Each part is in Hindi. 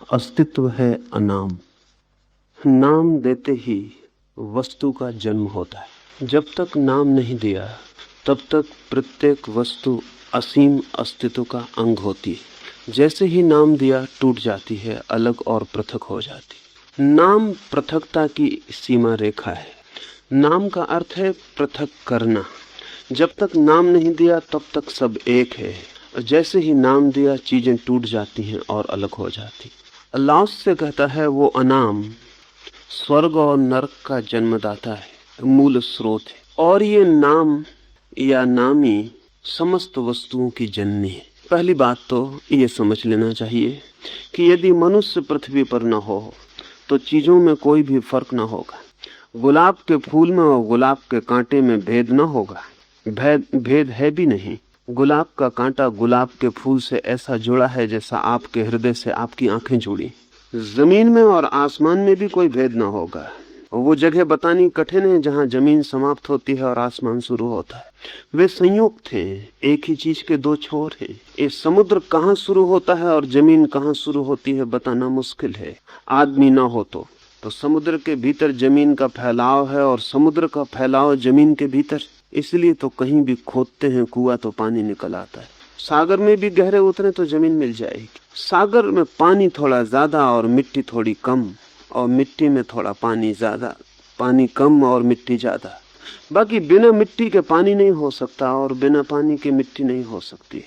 अस्तित्व है अनाम। नाम देते ही वस्तु का जन्म होता है। जब तक नाम नहीं दिया तब तक प्रत्येक वस्तु असीम अस्तित्व का अंग होती है। जैसे ही नाम दिया टूट जाती है, अलग और पृथक हो जाती। नाम पृथकता की सीमा रेखा है। नाम का अर्थ है पृथक करना। जब तक नाम नहीं दिया तब तक सब एक है। जैसे ही नाम दिया चीजें टूट जाती हैं और अलग हो जाती। अल्लाह से कहता है वो अनाम स्वर्ग और नरक का जन्मदाता है, मूल स्रोत है। और ये नाम या नामी समस्त वस्तुओं की जननी है। पहली बात तो ये समझ लेना चाहिए कि यदि मनुष्य पृथ्वी पर न हो तो चीजों में कोई भी फर्क न होगा। गुलाब के फूल में और गुलाब के कांटे में भेद न होगा। भेद है भी नहीं। गुलाब का कांटा गुलाब के फूल से ऐसा जुड़ा है जैसा आपके हृदय से आपकी आंखें जुड़ी। जमीन में और आसमान में भी कोई भेद न होगा। वो जगह बतानी कठिन है जहां जमीन समाप्त होती है और आसमान शुरू होता है। वे संयुक्त हैं, एक ही चीज के दो छोर हैं। ये समुद्र कहाँ शुरू होता है और जमीन कहाँ शुरू होती है बताना मुश्किल है। आदमी ना हो तो समुद्र के भीतर जमीन का फैलाव है और समुद्र का फैलाव जमीन के भीतर। इसलिए तो कहीं भी खोदते हैं कुआं तो पानी निकल आता है। सागर में भी गहरे उतरे तो जमीन मिल जाएगी। सागर में पानी थोड़ा ज्यादा और मिट्टी थोड़ी कम, और मिट्टी में थोड़ा पानी ज्यादा, पानी कम और मिट्टी ज्यादा। बाकी बिना मिट्टी के पानी नहीं हो सकता और बिना पानी के मिट्टी नहीं हो सकती है।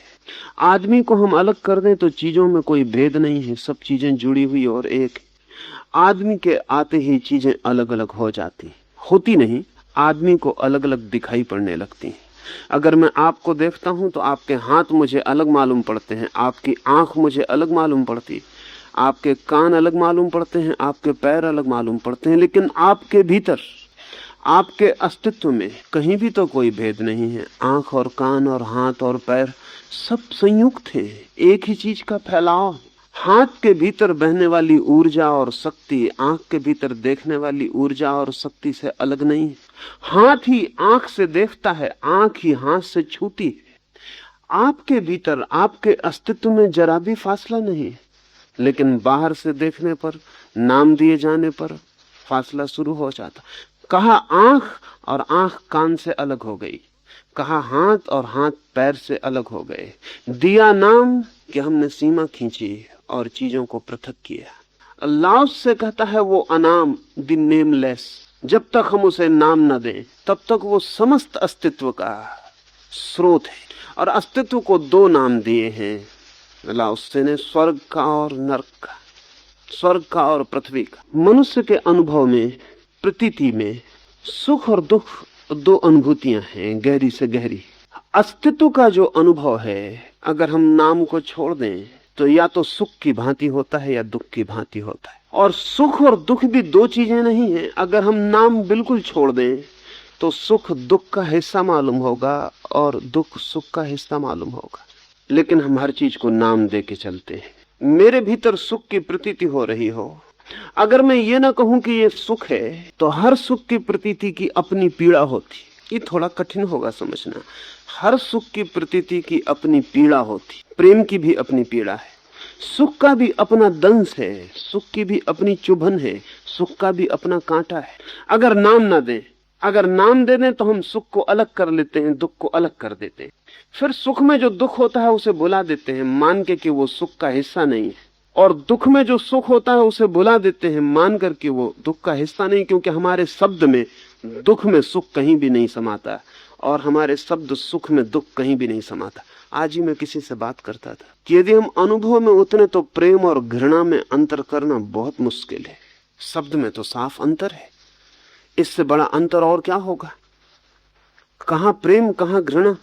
आदमी को हम अलग कर दें तो चीजों में कोई भेद नहीं है, सब चीजें जुड़ी हुई और एक। आदमी के आते ही चीजें अलग अलग हो जाती होती नहीं, आदमी को अलग अलग दिखाई पड़ने लगती हैं। अगर मैं आपको देखता हूं तो आपके हाथ मुझे अलग मालूम पड़ते हैं, आपकी आंख मुझे अलग मालूम पड़ती, आपके कान अलग मालूम पड़ते हैं, आपके पैर अलग मालूम पड़ते हैं, लेकिन आपके भीतर, आपके अस्तित्व में कहीं भी तो कोई भेद नहीं है। आंख और कान और हाथ और पैर सब संयुक्त हैं, एक ही चीज का फैलाव। हाथ के भीतर बहने वाली ऊर्जा और शक्ति आंख के भीतर देखने वाली ऊर्जा और शक्ति से अलग नहीं है। हाथ ही आंख से देखता है, आंख ही हाथ से छूती है। आपके भीतर, आपके अस्तित्व में जरा भी फासला नहीं, लेकिन बाहर से देखने पर, नाम दिए जाने पर फासला शुरू हो जाता। कहा आंख और आंख कान से अलग हो गई, कहा हाथ और हाथ पैर से अलग हो गए। दिया नाम कि हमने सीमा खींची और चीजों को पृथक किया। अल्लाह से कहता है वो अनाम, द नेमलेस। जब तक हम उसे नाम न दें तब तक वो समस्त अस्तित्व का स्रोत है। और अस्तित्व को दो नाम दिए हैं अल्लाह ने, स्वर्ग का और नरक का, स्वर्ग का और पृथ्वी का। मनुष्य के अनुभव में, प्रतीति में सुख और दुख दो अनुभूतियां हैं, गहरी से गहरी। अस्तित्व का जो अनुभव है, अगर हम नाम को छोड़ दें तो या तो सुख की भांति होता है या दुख की भांति होता है। और सुख और दुख भी दो चीजें नहीं है। अगर हम नाम बिल्कुल छोड़ दें तो सुख दुख का हिस्सा मालूम होगा और दुख सुख का हिस्सा मालूम होगा। लेकिन हम हर चीज को नाम दे के चलते हैं। मेरे भीतर सुख की प्रतीति हो रही हो, अगर मैं ये ना कहूं कि ये सुख है तो हर सुख की प्रतीति की अपनी पीड़ा होती। ये थोड़ा कठिन होगा समझना। हर सुख की प्रतीति की अपनी पीड़ा होती। प्रेम की भी अपनी पीड़ा है, सुख का भी अपना दंश है, सुख की भी अपनी चुभन है, सुख का भी अपना कांटा है। अगर नाम ना दें, अगर नाम दे दें तो हम सुख को अलग कर लेते हैं, दुख को अलग कर देते हैं। फिर सुख में जो दुख होता है उसे भुला देते हैं, मान के कि वो सुख का हिस्सा नहीं है। और दुख में जो सुख होता है उसे भुला देते हैं, मान कर कि वो दुख का हिस्सा नहीं। क्योंकि हमारे शब्द में दुख में सुख कहीं भी नहीं समाता और हमारे शब्द सुख में दुख कहीं भी नहीं समाता। आज ही मैं किसी से बात करता था कि यदि हम अनुभव में उतरे तो प्रेम और घृणा में अंतर करना बहुत मुश्किल है। शब्द में तो साफ अंतर है, इससे बड़ा अंतर और क्या होगा। कहां प्रेम कहां घृणा।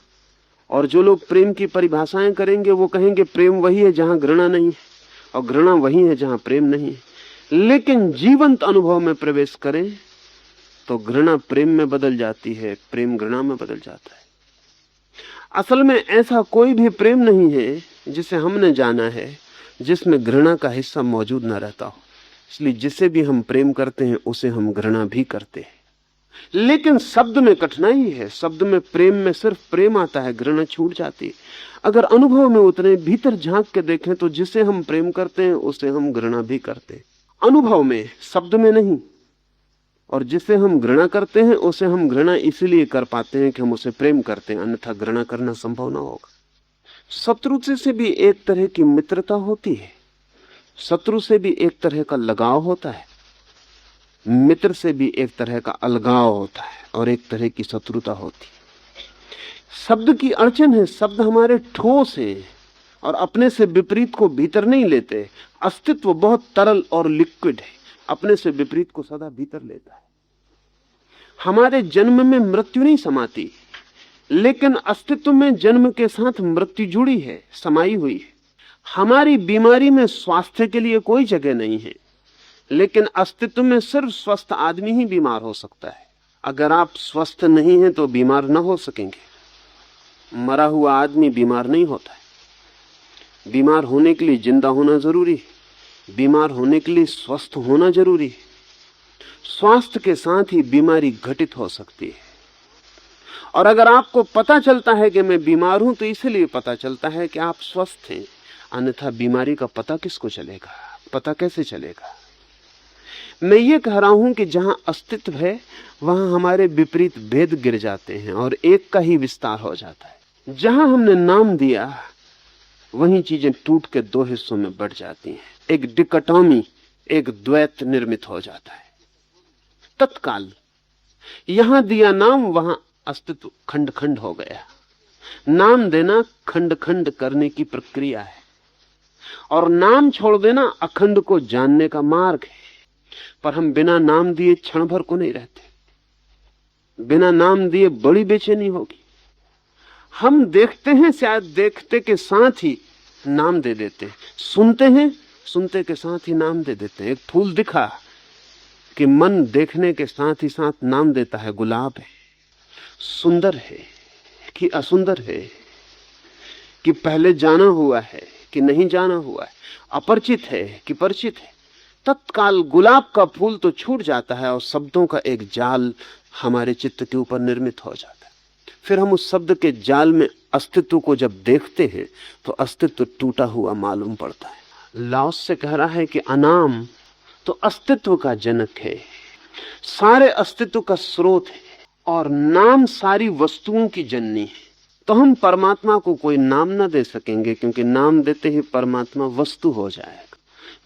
और जो लोग प्रेम की परिभाषाएं करेंगे वो कहेंगे प्रेम वही है जहां घृणा नहीं है और घृणा वही है जहां प्रेम नहीं है। लेकिन जीवंत अनुभव में प्रवेश करें तो घृणा प्रेम में बदल जाती है, प्रेम घृणा में बदल जाता है। असल में ऐसा कोई भी प्रेम नहीं है जिसे हमने जाना है जिसमें घृणा का हिस्सा मौजूद न रहता हो। इसलिए जिसे भी हम प्रेम करते हैं उसे हम घृणा भी करते हैं। लेकिन शब्द में कठिनाई है। शब्द में प्रेम में सिर्फ प्रेम आता है, घृणा छूट जाती है। अगर अनुभव में उतरे, भीतर झांक के देखें, तो जिसे हम प्रेम करते हैं उसे हम घृणा भी करते हैं, अनुभव में, शब्द में नहीं। और जिसे हम घृणा करते हैं उसे हम घृणा इसलिए कर पाते हैं कि हम उसे प्रेम करते हैं, अन्यथा घृणा करना संभव ना होगा। शत्रु से भी एक तरह की मित्रता होती है, शत्रु से भी एक तरह का लगाव होता है, मित्र से भी एक तरह का अलगाव होता है, और एक तरह की शत्रुता होती है। शब्द की अड़चन है, शब्द हमारे ठोस हैं और अपने से विपरीत को भीतर नहीं लेते। अस्तित्व बहुत तरल और लिक्विड है, अपने से विपरीत को सदा भीतर लेता है। हमारे जन्म में मृत्यु नहीं समाती, लेकिन अस्तित्व में जन्म के साथ मृत्यु जुड़ी है, समाई हुई है। हमारी बीमारी में स्वास्थ्य के लिए कोई जगह नहीं है, लेकिन अस्तित्व में सिर्फ स्वस्थ आदमी ही बीमार हो सकता है। अगर आप स्वस्थ नहीं हैं तो बीमार न हो सकेंगे। मरा हुआ आदमी बीमार नहीं होता है। बीमार होने के लिए जिंदा होना जरूरी है, बीमार होने के लिए स्वस्थ होना जरूरी है। स्वास्थ्य के साथ ही बीमारी घटित हो सकती है। और अगर आपको पता चलता है कि मैं बीमार हूं, तो इसलिए पता चलता है कि आप स्वस्थ हैं, अन्यथा बीमारी का पता किसको चलेगा, पता कैसे चलेगा। मैं ये कह रहा हूं कि जहां अस्तित्व है वहां हमारे विपरीत भेद गिर जाते हैं और एक का ही विस्तार हो जाता है। जहां हमने नाम दिया वहीं चीजें टूट के दो हिस्सों में बढ़ जाती हैं, एक डिकोटोमी, एक द्वैत निर्मित हो जाता है तत्काल। यहां दिया नाम, वहां अस्तित्व खंड खंड हो गया। नाम देना खंड खंड करने की प्रक्रिया है, और नाम छोड़ देना अखंड को जानने का मार्ग है। पर हम बिना नाम दिए क्षण भर को नहीं रहते। बिना नाम दिए बड़ी बेचैनी होगी। हम देखते हैं, शायद देखते के साथ ही नाम दे देते हैं, सुनते हैं, सुनते के साथ ही नाम दे देते हैं। एक फूल दिखा कि मन देखने के साथ ही साथ नाम देता है, गुलाब है, सुंदर है कि असुंदर है, कि पहले जाना हुआ है कि नहीं जाना हुआ है, अपरिचित है कि परिचित है। तत्काल गुलाब का फूल तो छूट जाता है और शब्दों का एक जाल हमारे चित्त के ऊपर निर्मित हो जाता है। फिर हम उस शब्द के जाल में अस्तित्व को जब देखते हैं तो अस्तित्व टूटा हुआ मालूम पड़ता है। लाओस से कह रहा है कि अनाम तो अस्तित्व का जनक है, सारे अस्तित्व का स्रोत है, और नाम सारी वस्तुओं की जननी है। तो हम परमात्मा को कोई नाम ना दे सकेंगे, क्योंकि नाम देते ही परमात्मा वस्तु हो जाएगा।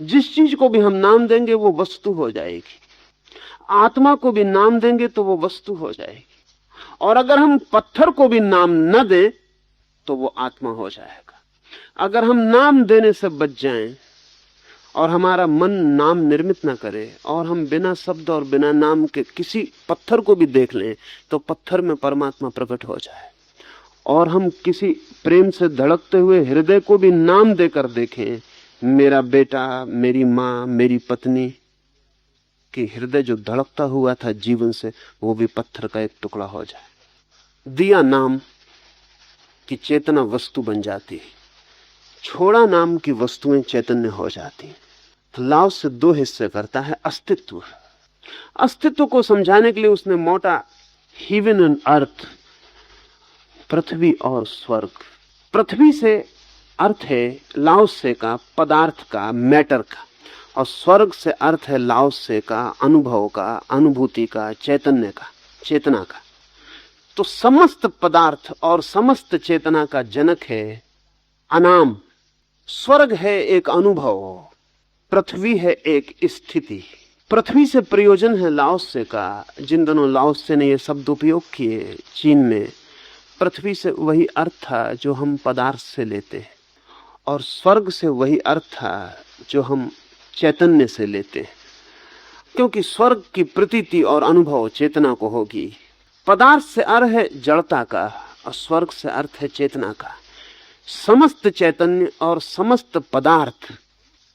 जिस चीज को भी हम नाम देंगे वो वस्तु हो जाएगी। आत्मा को भी नाम देंगे तो वो वस्तु हो जाएगी, और अगर हम पत्थर को भी नाम न दें तो वो आत्मा हो जाएगा। अगर हम नाम देने से बच जाएं और हमारा मन नाम निर्मित ना करे, और हम बिना शब्द और बिना नाम के किसी पत्थर को भी देख लें, तो पत्थर में परमात्मा प्रकट हो जाए। और हम किसी प्रेम से धड़कते हुए हृदय को भी नाम देकर देखें, मेरा बेटा, मेरी माँ, मेरी पत्नी, कि हृदय जो धड़कता हुआ था जीवन से वो भी पत्थर का एक टुकड़ा हो जाए। दिया नाम की चेतना वस्तु बन जाती है, छोड़ा नाम की वस्तुएं चैतन्य हो जाती हैं। तो लाओस से दो हिस्से करता है अस्तित्व। अस्तित्व को समझाने के लिए उसने मोटा हेवन एंड अर्थ, पृथ्वी और स्वर्ग। पृथ्वी से अर्थ है लाओस से का पदार्थ का, मैटर का, और स्वर्ग से अर्थ है लाओस से का अनुभव का, अनुभूति का, चैतन्य का, चेतना का। तो समस्त पदार्थ और समस्त चेतना का जनक है अनाम। स्वर्ग है एक अनुभव, पृथ्वी है एक स्थिति। पृथ्वी से प्रयोजन है लाओस से का। जिन दिनों लाओस से ने ये शब्द उपयोग किए चीन में, पृथ्वी से वही अर्थ था जो हम पदार्थ से लेते हैं, और स्वर्ग से वही अर्थ था जो हम चैतन्य से लेते हैं। क्योंकि स्वर्ग की प्रतीति और अनुभव चेतना को होगी। पदार्थ से अर्थ है जड़ता का, और स्वर्ग से अर्थ है चेतना का। समस्त चैतन्य और समस्त पदार्थ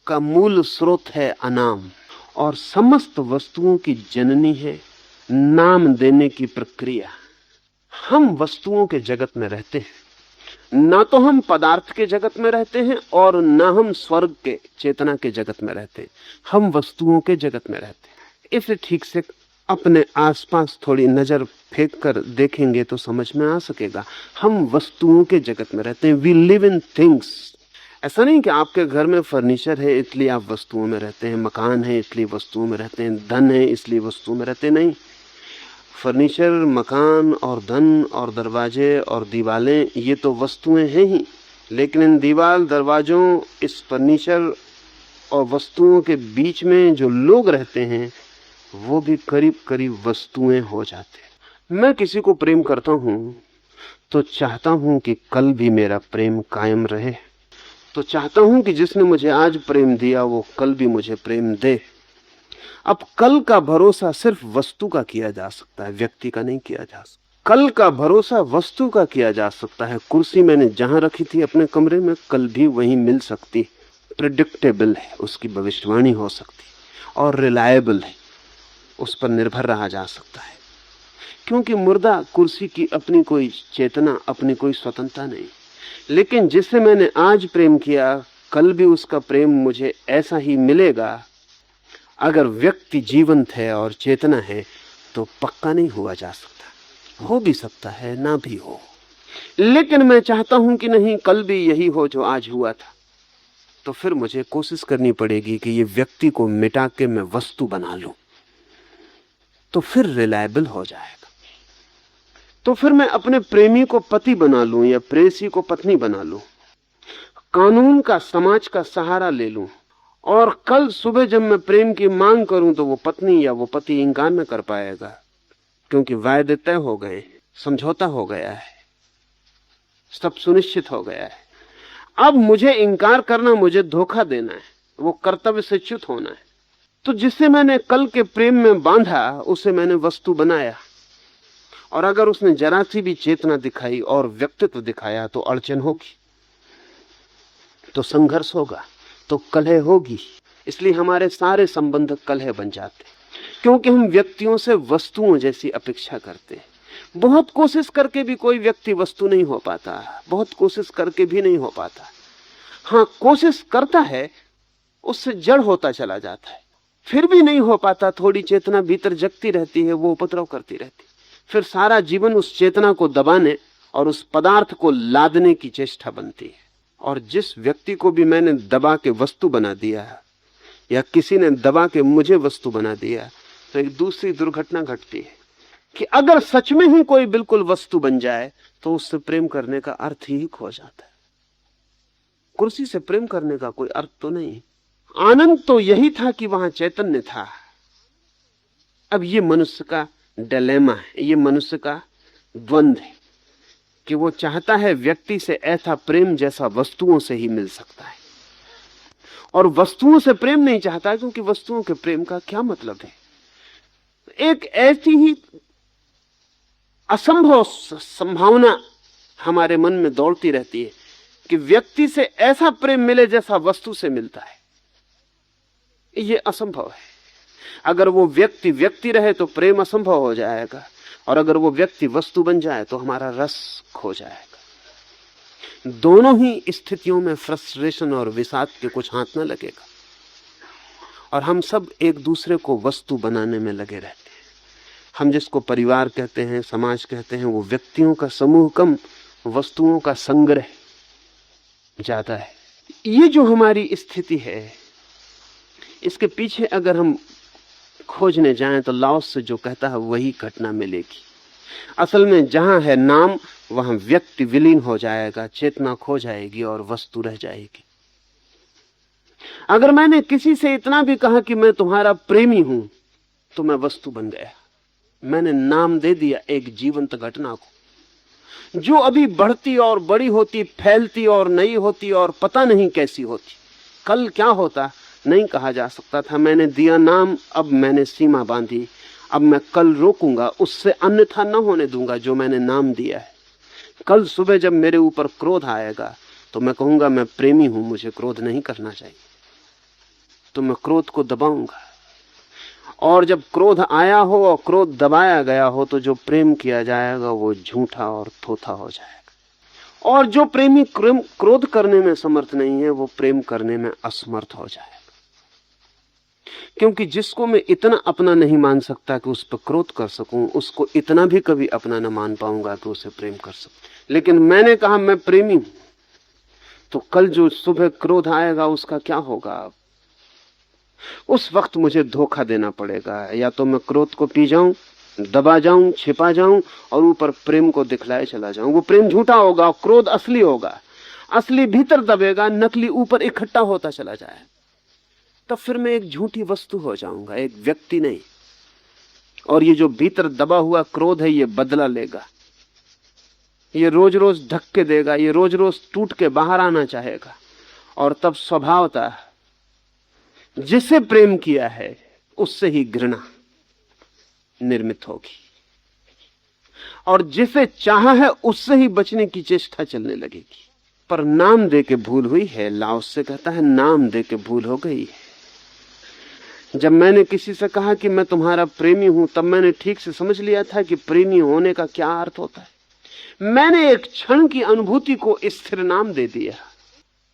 का मूल स्रोत है अनाम, और समस्त वस्तुओं की जननी है नाम देने की प्रक्रिया। हम वस्तुओं के जगत में रहते हैं, ना तो हम पदार्थ के जगत में रहते हैं और ना हम स्वर्ग के चेतना के जगत में रहते हैं। हम वस्तुओं के जगत में रहते हैं। इसे ठीक से अपने आसपास थोड़ी नजर फेंक कर देखेंगे तो समझ में आ सकेगा। हम वस्तुओं के जगत में रहते हैं। We live in things. ऐसा नहीं कि आपके घर में फर्नीचर है इसलिए आप वस्तुओं में रहते हैं, मकान है इसलिए वस्तुओं में रहते हैं, धन है इसलिए वस्तुओं में रहते नहीं। फर्नीचर, मकान और धन और दरवाजे और दीवारें ये तो वस्तुएं हैं ही, लेकिन इन दीवार, दरवाजों, इस फर्नीचर और वस्तुओं के बीच में जो लोग रहते हैं वो भी करीब करीब वस्तुएं हो जाते हैं। मैं किसी को प्रेम करता हूं तो चाहता हूं कि कल भी मेरा प्रेम कायम रहे, तो चाहता हूं कि जिसने मुझे आज प्रेम दिया वो कल भी मुझे प्रेम दे। अब कल का भरोसा सिर्फ वस्तु का किया जा सकता है, व्यक्ति का नहीं किया जा सकता। कल का भरोसा वस्तु का किया जा सकता है। कुर्सी मैंने जहां रखी थी अपने कमरे में, कल भी वहीं मिल सकती, प्रेडिक्टेबल है, उसकी भविष्यवाणी हो सकती और रिलायबल है, उस पर निर्भर रहा जा सकता है। क्योंकि मुर्दा कुर्सी की अपनी कोई चेतना, अपनी कोई स्वतंत्रता नहीं। लेकिन जिससे मैंने आज प्रेम किया, कल भी उसका प्रेम मुझे ऐसा ही मिलेगा। अगर व्यक्ति जीवंत है और चेतना है तो पक्का नहीं हुआ जा सकता। हो भी सकता है, ना भी हो। लेकिन मैं चाहता हूं कि नहीं, कल भी यही हो जो आज हुआ था। तो फिर मुझे कोशिश करनी पड़ेगी कि ये व्यक्ति को मिटा के मैं वस्तु बना लूं, तो फिर रिलायबल हो जाएगा। तो फिर मैं अपने प्रेमी को पति बना लूं या प्रेयसी को पत्नी बना लूं, कानून का, समाज का सहारा ले लूं, और कल सुबह जब मैं प्रेम की मांग करूं तो वो पत्नी या वो पति इंकार न कर पाएगा, क्योंकि वायदे तय हो गए, समझौता हो गया है, सब सुनिश्चित हो गया है। अब मुझे इंकार करना, मुझे धोखा देना है, वो कर्तव्य से च्युत होना है। तो जिसे मैंने कल के प्रेम में बांधा उसे मैंने वस्तु बनाया, और अगर उसने जरा सी भी चेतना दिखाई और व्यक्तित्व दिखाया तो अड़चन होगी, तो संघर्ष होगा, तो कलह होगी। इसलिए हमारे सारे संबंध कलह बन जाते, क्योंकि हम व्यक्तियों से वस्तुओं जैसी अपेक्षा करते हैं। बहुत कोशिश करके भी कोई व्यक्ति वस्तु नहीं हो पाता, बहुत कोशिश करके भी नहीं हो पाता। हाँ, कोशिश करता है, उससे जड़ होता चला जाता है, फिर भी नहीं हो पाता। थोड़ी चेतना भीतर जगती रहती है, वो उपद्रव करती रहती, फिर सारा जीवन उस चेतना को दबाने और उस पदार्थ को लादने की चेष्टा बनती है। और जिस व्यक्ति को भी मैंने दबा के वस्तु बना दिया या किसी ने दबा के मुझे वस्तु बना दिया, तो एक दूसरी दुर्घटना घटती है कि अगर सच में ही कोई बिल्कुल वस्तु बन जाए तो उससे प्रेम करने का अर्थ ही खो जाता है। कुर्सी से प्रेम करने का कोई अर्थ तो नहीं। आनंद तो यही था कि वहां चैतन्य था। अब ये मनुष्य का डिलेमा है, ये मनुष्य का द्वंद्व है कि वो चाहता है व्यक्ति से ऐसा प्रेम जैसा वस्तुओं से ही मिल सकता है, और वस्तुओं से प्रेम नहीं चाहता, क्योंकि वस्तुओं के प्रेम का क्या मतलब है। एक ऐसी ही असंभव संभावना हमारे मन में दौड़ती रहती है कि व्यक्ति से ऐसा प्रेम मिले जैसा वस्तु से मिलता है। ये असंभव है। अगर वो व्यक्ति व्यक्ति रहे तो प्रेम असंभव हो जाएगा, और अगर वो व्यक्ति वस्तु बन जाए तो हमारा रस खो जाएगा। दोनों ही स्थितियों में फ्रस्ट्रेशन और विषाद के कुछ हाथ न लगेगा, और हम सब एक दूसरे को वस्तु बनाने में लगे रहते हैं। हम जिसको परिवार कहते हैं, समाज कहते हैं, वो व्यक्तियों का समूह कम, वस्तुओं का संग्रह ज्यादा है। ये जो हमारी स्थिति है, इसके पीछे अगर हम खोजने जाएं तो लाओस से जो कहता है वही घटना मिलेगी। असल में जहां है नाम, वहां व्यक्ति विलीन हो जाएगा, चेतना खो जाएगी और वस्तु रह जाएगी। अगर मैंने किसी से इतना भी कहा कि मैं तुम्हारा प्रेमी हूं, तो मैं वस्तु बन गया। मैंने नाम दे दिया एक जीवंत घटना को, जो अभी बढ़ती और बड़ी होती, फैलती और नई होती और पता नहीं कैसी होती। कल क्या होता नहीं कहा जा सकता था। मैंने दिया नाम, अब मैंने सीमा बांधी। अब मैं कल रोकूंगा, उससे अन्यथा न होने दूंगा जो मैंने नाम दिया है। कल सुबह जब मेरे ऊपर क्रोध आएगा तो मैं कहूंगा मैं प्रेमी हूं, मुझे क्रोध नहीं करना चाहिए, तो मैं क्रोध को दबाऊंगा। और जब क्रोध आया हो और क्रोध दबाया गया हो तो जो प्रेम किया जाएगा वो झूठा और थोथा हो जाएगा। और जो प्रेमी क्रोध करने में समर्थ नहीं है, वो प्रेम करने में असमर्थ हो जाएगा। क्योंकि जिसको मैं इतना अपना नहीं मान सकता कि उस पर क्रोध कर सकूं, उसको इतना भी कभी अपना न मान पाऊंगा कि उसे प्रेम कर सकूं। लेकिन मैंने कहा मैं प्रेमी हूं, तो कल जो सुबह क्रोध आएगा उसका क्या होगा? उस वक्त मुझे धोखा देना पड़ेगा। या तो मैं क्रोध को पी जाऊं, दबा जाऊं, छिपा जाऊं और ऊपर प्रेम को दिखलाए चला जाऊं। वो प्रेम झूठा होगा, क्रोध असली होगा। असली भीतर दबेगा, नकली ऊपर इकट्ठा होता चला जाए। तब फिर मैं एक झूठी वस्तु हो जाऊंगा, एक व्यक्ति नहीं। और ये जो भीतर दबा हुआ क्रोध है, ये बदला लेगा, ये रोज रोज धक्के देगा, ये रोज रोज टूट के बाहर आना चाहेगा। और तब स्वभावतः जिसे प्रेम किया है उससे ही घृणा निर्मित होगी, और जिसे चाहा है उससे ही बचने की चेष्टा चलने लगेगी। पर नाम दे के भूल हुई है। लाओ से कहता है नाम दे के भूल हो गई है। जब मैंने किसी से कहा कि मैं तुम्हारा प्रेमी हूं, तब मैंने ठीक से समझ लिया था कि प्रेमी होने का क्या अर्थ होता है। मैंने एक क्षण की अनुभूति को स्थिर नाम दे दिया।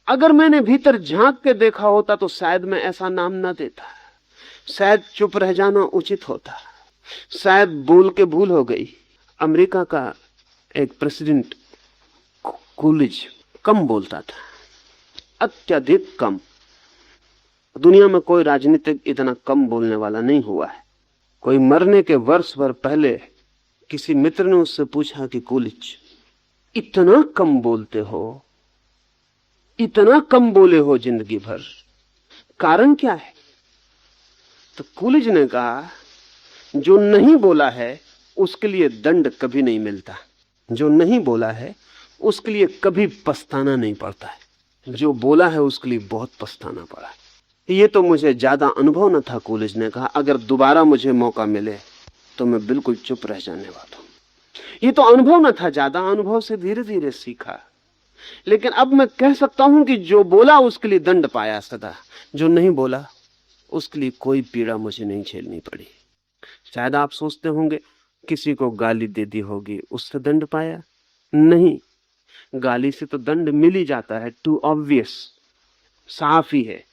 अगर मैंने भीतर झांक के देखा होता तो शायद मैं ऐसा नाम ना देता। शायद चुप रह जाना उचित होता। शायद बोल के भूल हो गई। अमेरिका का एक प्रेसिडेंट कूलिज कम बोलता था, अत्यधिक कम। दुनिया में कोई राजनीतिक इतना कम बोलने वाला नहीं हुआ है। कोई मरने के वर्ष भर पहले किसी मित्र ने उससे पूछा कि कूलिज, इतना कम बोलते हो, इतना कम बोले हो जिंदगी भर, कारण क्या है? तो कूलिज ने कहा, जो नहीं बोला है उसके लिए दंड कभी नहीं मिलता। जो नहीं बोला है उसके लिए कभी पछताना नहीं पड़ता है। जो बोला है उसके लिए बहुत पछताना पड़ा। ये तो मुझे ज्यादा अनुभव न था, कूलिज ने कहा। अगर दोबारा मुझे मौका मिले तो मैं बिल्कुल चुप रह जाने वाला हूं। ये तो अनुभव न था ज्यादा, अनुभव से धीरे धीरे सीखा। लेकिन अब मैं कह सकता हूं कि जो बोला उसके लिए दंड पाया सदा, जो नहीं बोला उसके लिए कोई पीड़ा मुझे नहीं झेलनी पड़ी। शायद आप सोचते होंगे किसी को गाली दे दी होगी, उससे दंड पाया? नहीं, गाली से तो दंड मिल ही जाता है, टू ऑब्वियस, साफ ही है।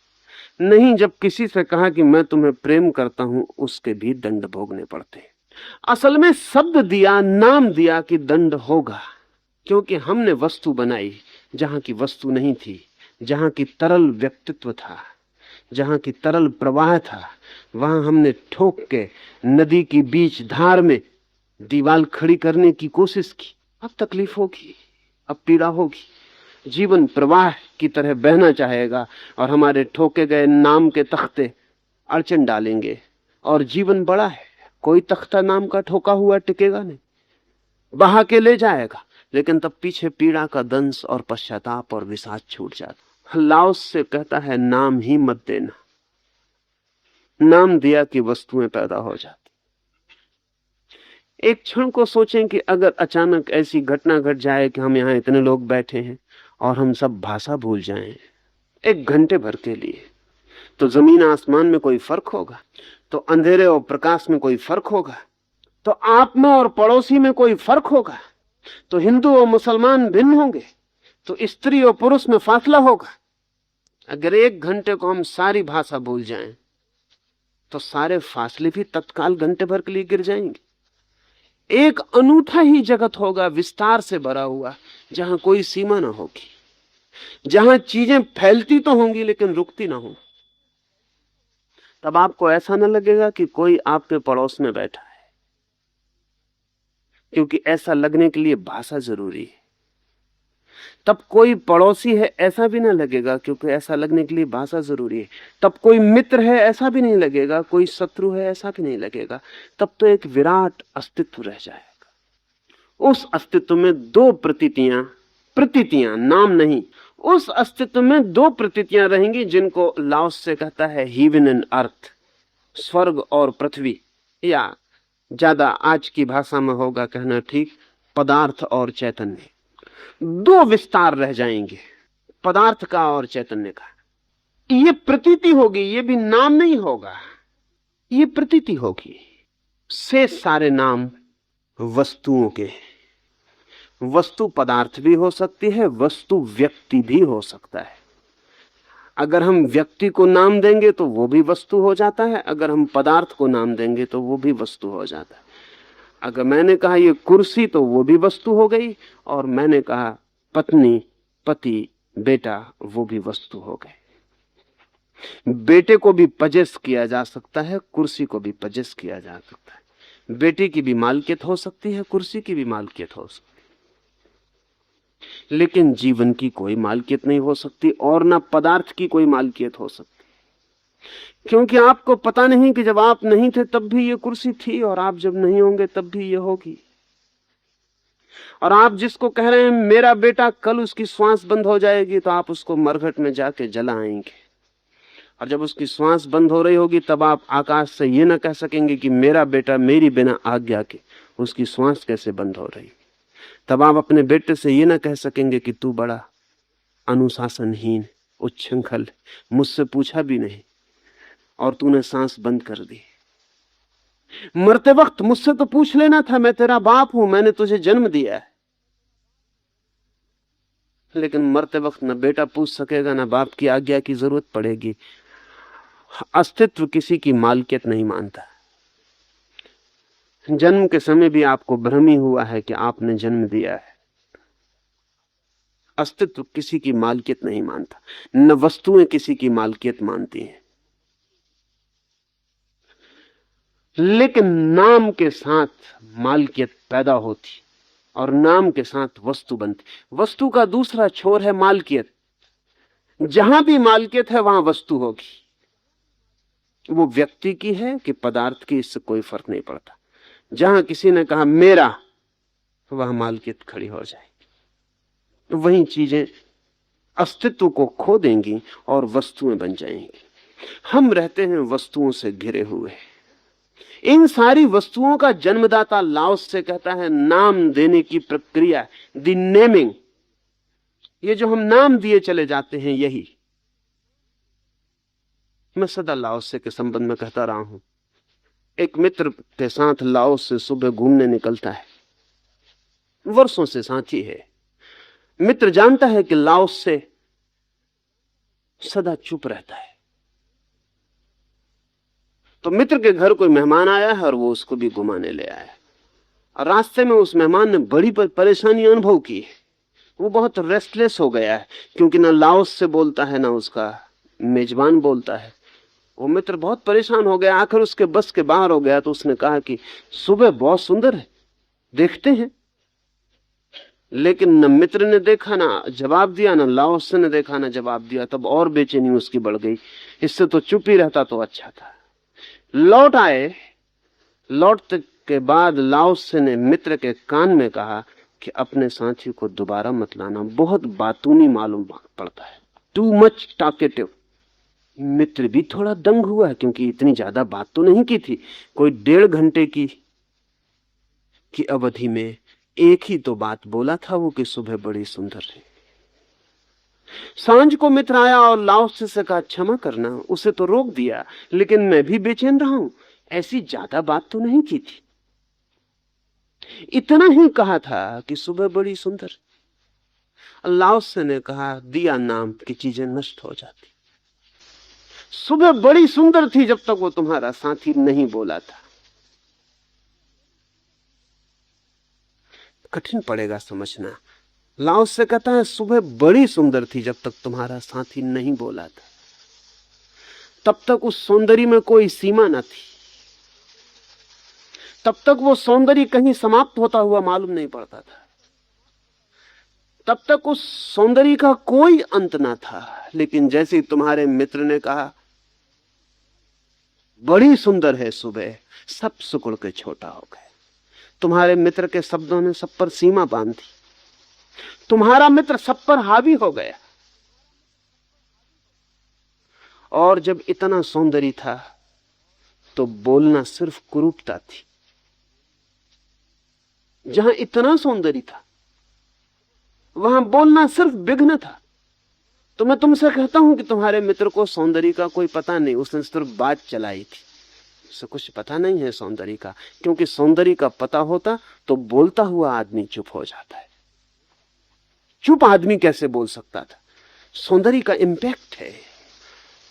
नहीं, जब किसी से कहा कि मैं तुम्हें प्रेम करता हूं, उसके भी दंड भोगने पड़ते हैं। असल में शब्द दिया, नाम दिया कि दंड होगा, क्योंकि हमने वस्तु बनाई जहां की वस्तु नहीं थी, जहां की तरल व्यक्तित्व था, जहां की तरल प्रवाह था, वहां हमने ठोक के नदी की बीच धार में दीवार खड़ी करने की कोशिश की। अब तकलीफ होगी, अब पीड़ा होगी। जीवन प्रवाह की तरह बहना चाहेगा और हमारे ठोके गए नाम के तख्ते अड़चन डालेंगे। और जीवन बड़ा है, कोई तख्ता नाम का ठोका हुआ टिकेगा नहीं, बहा के ले जाएगा। लेकिन तब पीछे पीड़ा का दंश और पश्चाताप और विषाद छूट जाता। लाओस से कहता है नाम ही मत देना। नाम दिया कि वस्तुएं पैदा हो जाती। एक क्षण को सोचें कि अगर अचानक ऐसी घटना घट जाए कि हम यहाँ इतने लोग बैठे हैं और हम सब भाषा भूल जाएं एक घंटे भर के लिए, तो जमीन आसमान में कोई फर्क होगा? तो अंधेरे और प्रकाश में कोई फर्क होगा? तो आप में और पड़ोसी में कोई फर्क होगा? तो हिंदू और मुसलमान भिन्न होंगे? तो स्त्री और पुरुष में फासला होगा? अगर एक घंटे को हम सारी भाषा भूल जाएं तो सारे फासले भी तत्काल घंटे भर के लिए गिर जाएंगे। एक अनूठा ही जगत होगा, विस्तार से भरा हुआ, जहां कोई सीमा ना होगी, जहां चीजें फैलती तो होंगी लेकिन रुकती ना हो। तब आपको ऐसा ना लगेगा कि कोई आपके पड़ोस में बैठा है, क्योंकि ऐसा लगने के लिए भाषा जरूरी है। तब कोई पड़ोसी है ऐसा भी ना लगेगा, क्योंकि ऐसा लगने के लिए भाषा जरूरी है। तब कोई मित्र है ऐसा भी नहीं लगेगा, कोई शत्रु है ऐसा भी नहीं लगेगा। तब तो एक विराट अस्तित्व रह जाएगा। उस अस्तित्व में दो प्रतीतियां, नाम नहीं, उस अस्तित्व में दो प्रतीतियां रहेंगी, जिनको लाओस से कहता है हेवन एंड अर्थ, स्वर्ग और पृथ्वी, या ज्यादा आज की भाषा में होगा कहना ठीक, पदार्थ और चैतन्य। दो विस्तार रह जाएंगे, पदार्थ का और चैतन्य का। ये प्रतीति होगी, ये भी नाम नहीं होगा, ये प्रतीति होगी। शेष सारे नाम वस्तुओं के। वस्तु पदार्थ भी हो सकती है, वस्तु व्यक्ति भी हो सकता है। अगर हम व्यक्ति को नाम देंगे तो वो भी वस्तु हो जाता है, अगर हम पदार्थ को नाम देंगे तो वो भी वस्तु हो जाता है। अगर मैंने कहा ये कुर्सी तो वो भी वस्तु हो गई, और मैंने कहा पत्नी, पति, बेटा, वो भी वस्तु हो गए। बेटे को भी पजेस किया जा सकता है, कुर्सी को भी पजेस किया जा सकता है। बेटे की भी मालकियत हो सकती है, कुर्सी की भी मालकियत हो सकती है, लेकिन जीवन की कोई मालकियत नहीं हो सकती, और ना पदार्थ की कोई मालकियत हो सकती, क्योंकि आपको पता नहीं कि जब आप नहीं थे तब भी ये कुर्सी थी, और आप जब नहीं होंगे तब भी ये होगी। और आप जिसको कह रहे हैं मेरा बेटा, कल उसकी श्वास बंद हो जाएगी तो आप उसको मरघट में जाके जला आएंगे, और जब उसकी श्वास बंद हो रही होगी तब आप आकाश से ये ना कह सकेंगे कि मेरा बेटा मेरी बिना आज्ञा के उसकी श्वास कैसे बंद हो रही। तब आप अपने बेटे से ये ना कह सकेंगे कि तू बड़ा अनुशासनहीन, उच्छृंखल, मुझसे पूछा भी नहीं और तूने सांस बंद कर दी। मरते वक्त मुझसे तो पूछ लेना था, मैं तेरा बाप हूं, मैंने तुझे जन्म दिया है। लेकिन मरते वक्त न बेटा पूछ सकेगा, न बाप की आज्ञा की जरूरत पड़ेगी। अस्तित्व किसी की मालकियत नहीं मानता। जन्म के समय भी आपको भ्रम ही हुआ है कि आपने जन्म दिया है। अस्तित्व किसी की मालकियत नहीं मानता, न वस्तुएं किसी की मालकियत मानती हैं। लेकिन नाम के साथ मालकियत पैदा होती और नाम के साथ वस्तु बनती। वस्तु का दूसरा छोर है मालकियत। जहां भी मालकियत है वहां वस्तु होगी। वो व्यक्ति की है कि पदार्थ की, इससे कोई फर्क नहीं पड़ता। जहां किसी ने कहा मेरा, वह मालकियत खड़ी हो जाएगी। तो वही चीजें अस्तित्व को खो देंगी और वस्तुएं बन जाएंगी। हम रहते हैं वस्तुओं से घिरे हुए। इन सारी वस्तुओं का जन्मदाता लाओस से कहता है नाम देने की प्रक्रिया, द नेमिंग। ये जो हम नाम दिए चले जाते हैं, यही मैं सदा लाओस से के संबंध में कहता रहा हूं। एक मित्र के साथ लाओस से सुबह घूमने निकलता है, वर्षों से साथी है। मित्र जानता है कि लाओस से सदा चुप रहता है, तो मित्र के घर कोई मेहमान आया है और वो उसको भी घुमाने ले आया है। और रास्ते में उस मेहमान ने बड़ी परेशानी अनुभव की है। वो बहुत रेस्टलेस हो गया है, क्योंकि ना लाओस से बोलता है ना उसका मेजबान बोलता है। वो मित्र बहुत परेशान हो गया, आखिर उसके बस के बाहर हो गया। तो उसने कहा कि सुबह बहुत सुंदर है, देखते हैं। लेकिन न मित्र ने देखा ना जवाब दिया, ना लाओस ने देखा ना जवाब दिया। तब और बेचैनी उसकी बढ़ गई। इससे तो चुप ही रहता तो अच्छा था। लौट आए। लौटने के बाद लाओस ने मित्र के कान में कहा कि अपने साथी को दोबारा मत लाना, बहुत बातूनी मालूम पड़ता है, टू मच टॉकेटिव। मित्र भी थोड़ा दंग हुआ, क्योंकि इतनी ज्यादा बात तो नहीं की थी। कोई 1.5 घंटे की अवधि में एक ही तो बात बोला था वो कि सुबह बड़ी सुंदर है। सांझ को मित्र आया और लाओस से कहा क्षमा करना, उसे तो रोक दिया, लेकिन मैं भी बेचैन रहा हूं, ऐसी ज्यादा बात तो नहीं की थी। इतना ही कहा था कि सुबह बड़ी सुंदर। लाओस ने कहा दिया नाम की चीजें नष्ट हो जाती। सुबह बड़ी सुंदर थी जब तक वो तुम्हारा साथी नहीं बोला था। कठिन पड़ेगा समझना। लाओस से कहता है सुबह बड़ी सुंदर थी जब तक तुम्हारा साथी नहीं बोला था। तब तक उस सौंदर्य में कोई सीमा न थी। तब तक वो सौंदर्य कहीं समाप्त होता हुआ मालूम नहीं पड़ता था। तब तक उस सौंदर्य का कोई अंत ना था। लेकिन जैसे तुम्हारे मित्र ने कहा बड़ी सुंदर है सुबह, सब सिकुड़ के छोटा हो गए। तुम्हारे मित्र के शब्दों ने सब पर सीमा बांधी। तुम्हारा मित्र सब पर हावी हो गया। और जब इतना सौंदर्य था तो बोलना सिर्फ कुरूपता थी। जहां इतना सौंदर्य था वहां बोलना सिर्फ विघ्न था। तो मैं तुमसे कहता हूं कि तुम्हारे मित्र को सौंदर्य का कोई पता नहीं, उसने सिर्फ बात चलाई थी, उसे कुछ पता नहीं है सौंदर्य का। क्योंकि सौंदर्य का पता होता तो बोलता हुआ आदमी चुप हो जाता है। चुप आदमी कैसे बोल सकता था? सौंदर्य का इंपैक्ट है।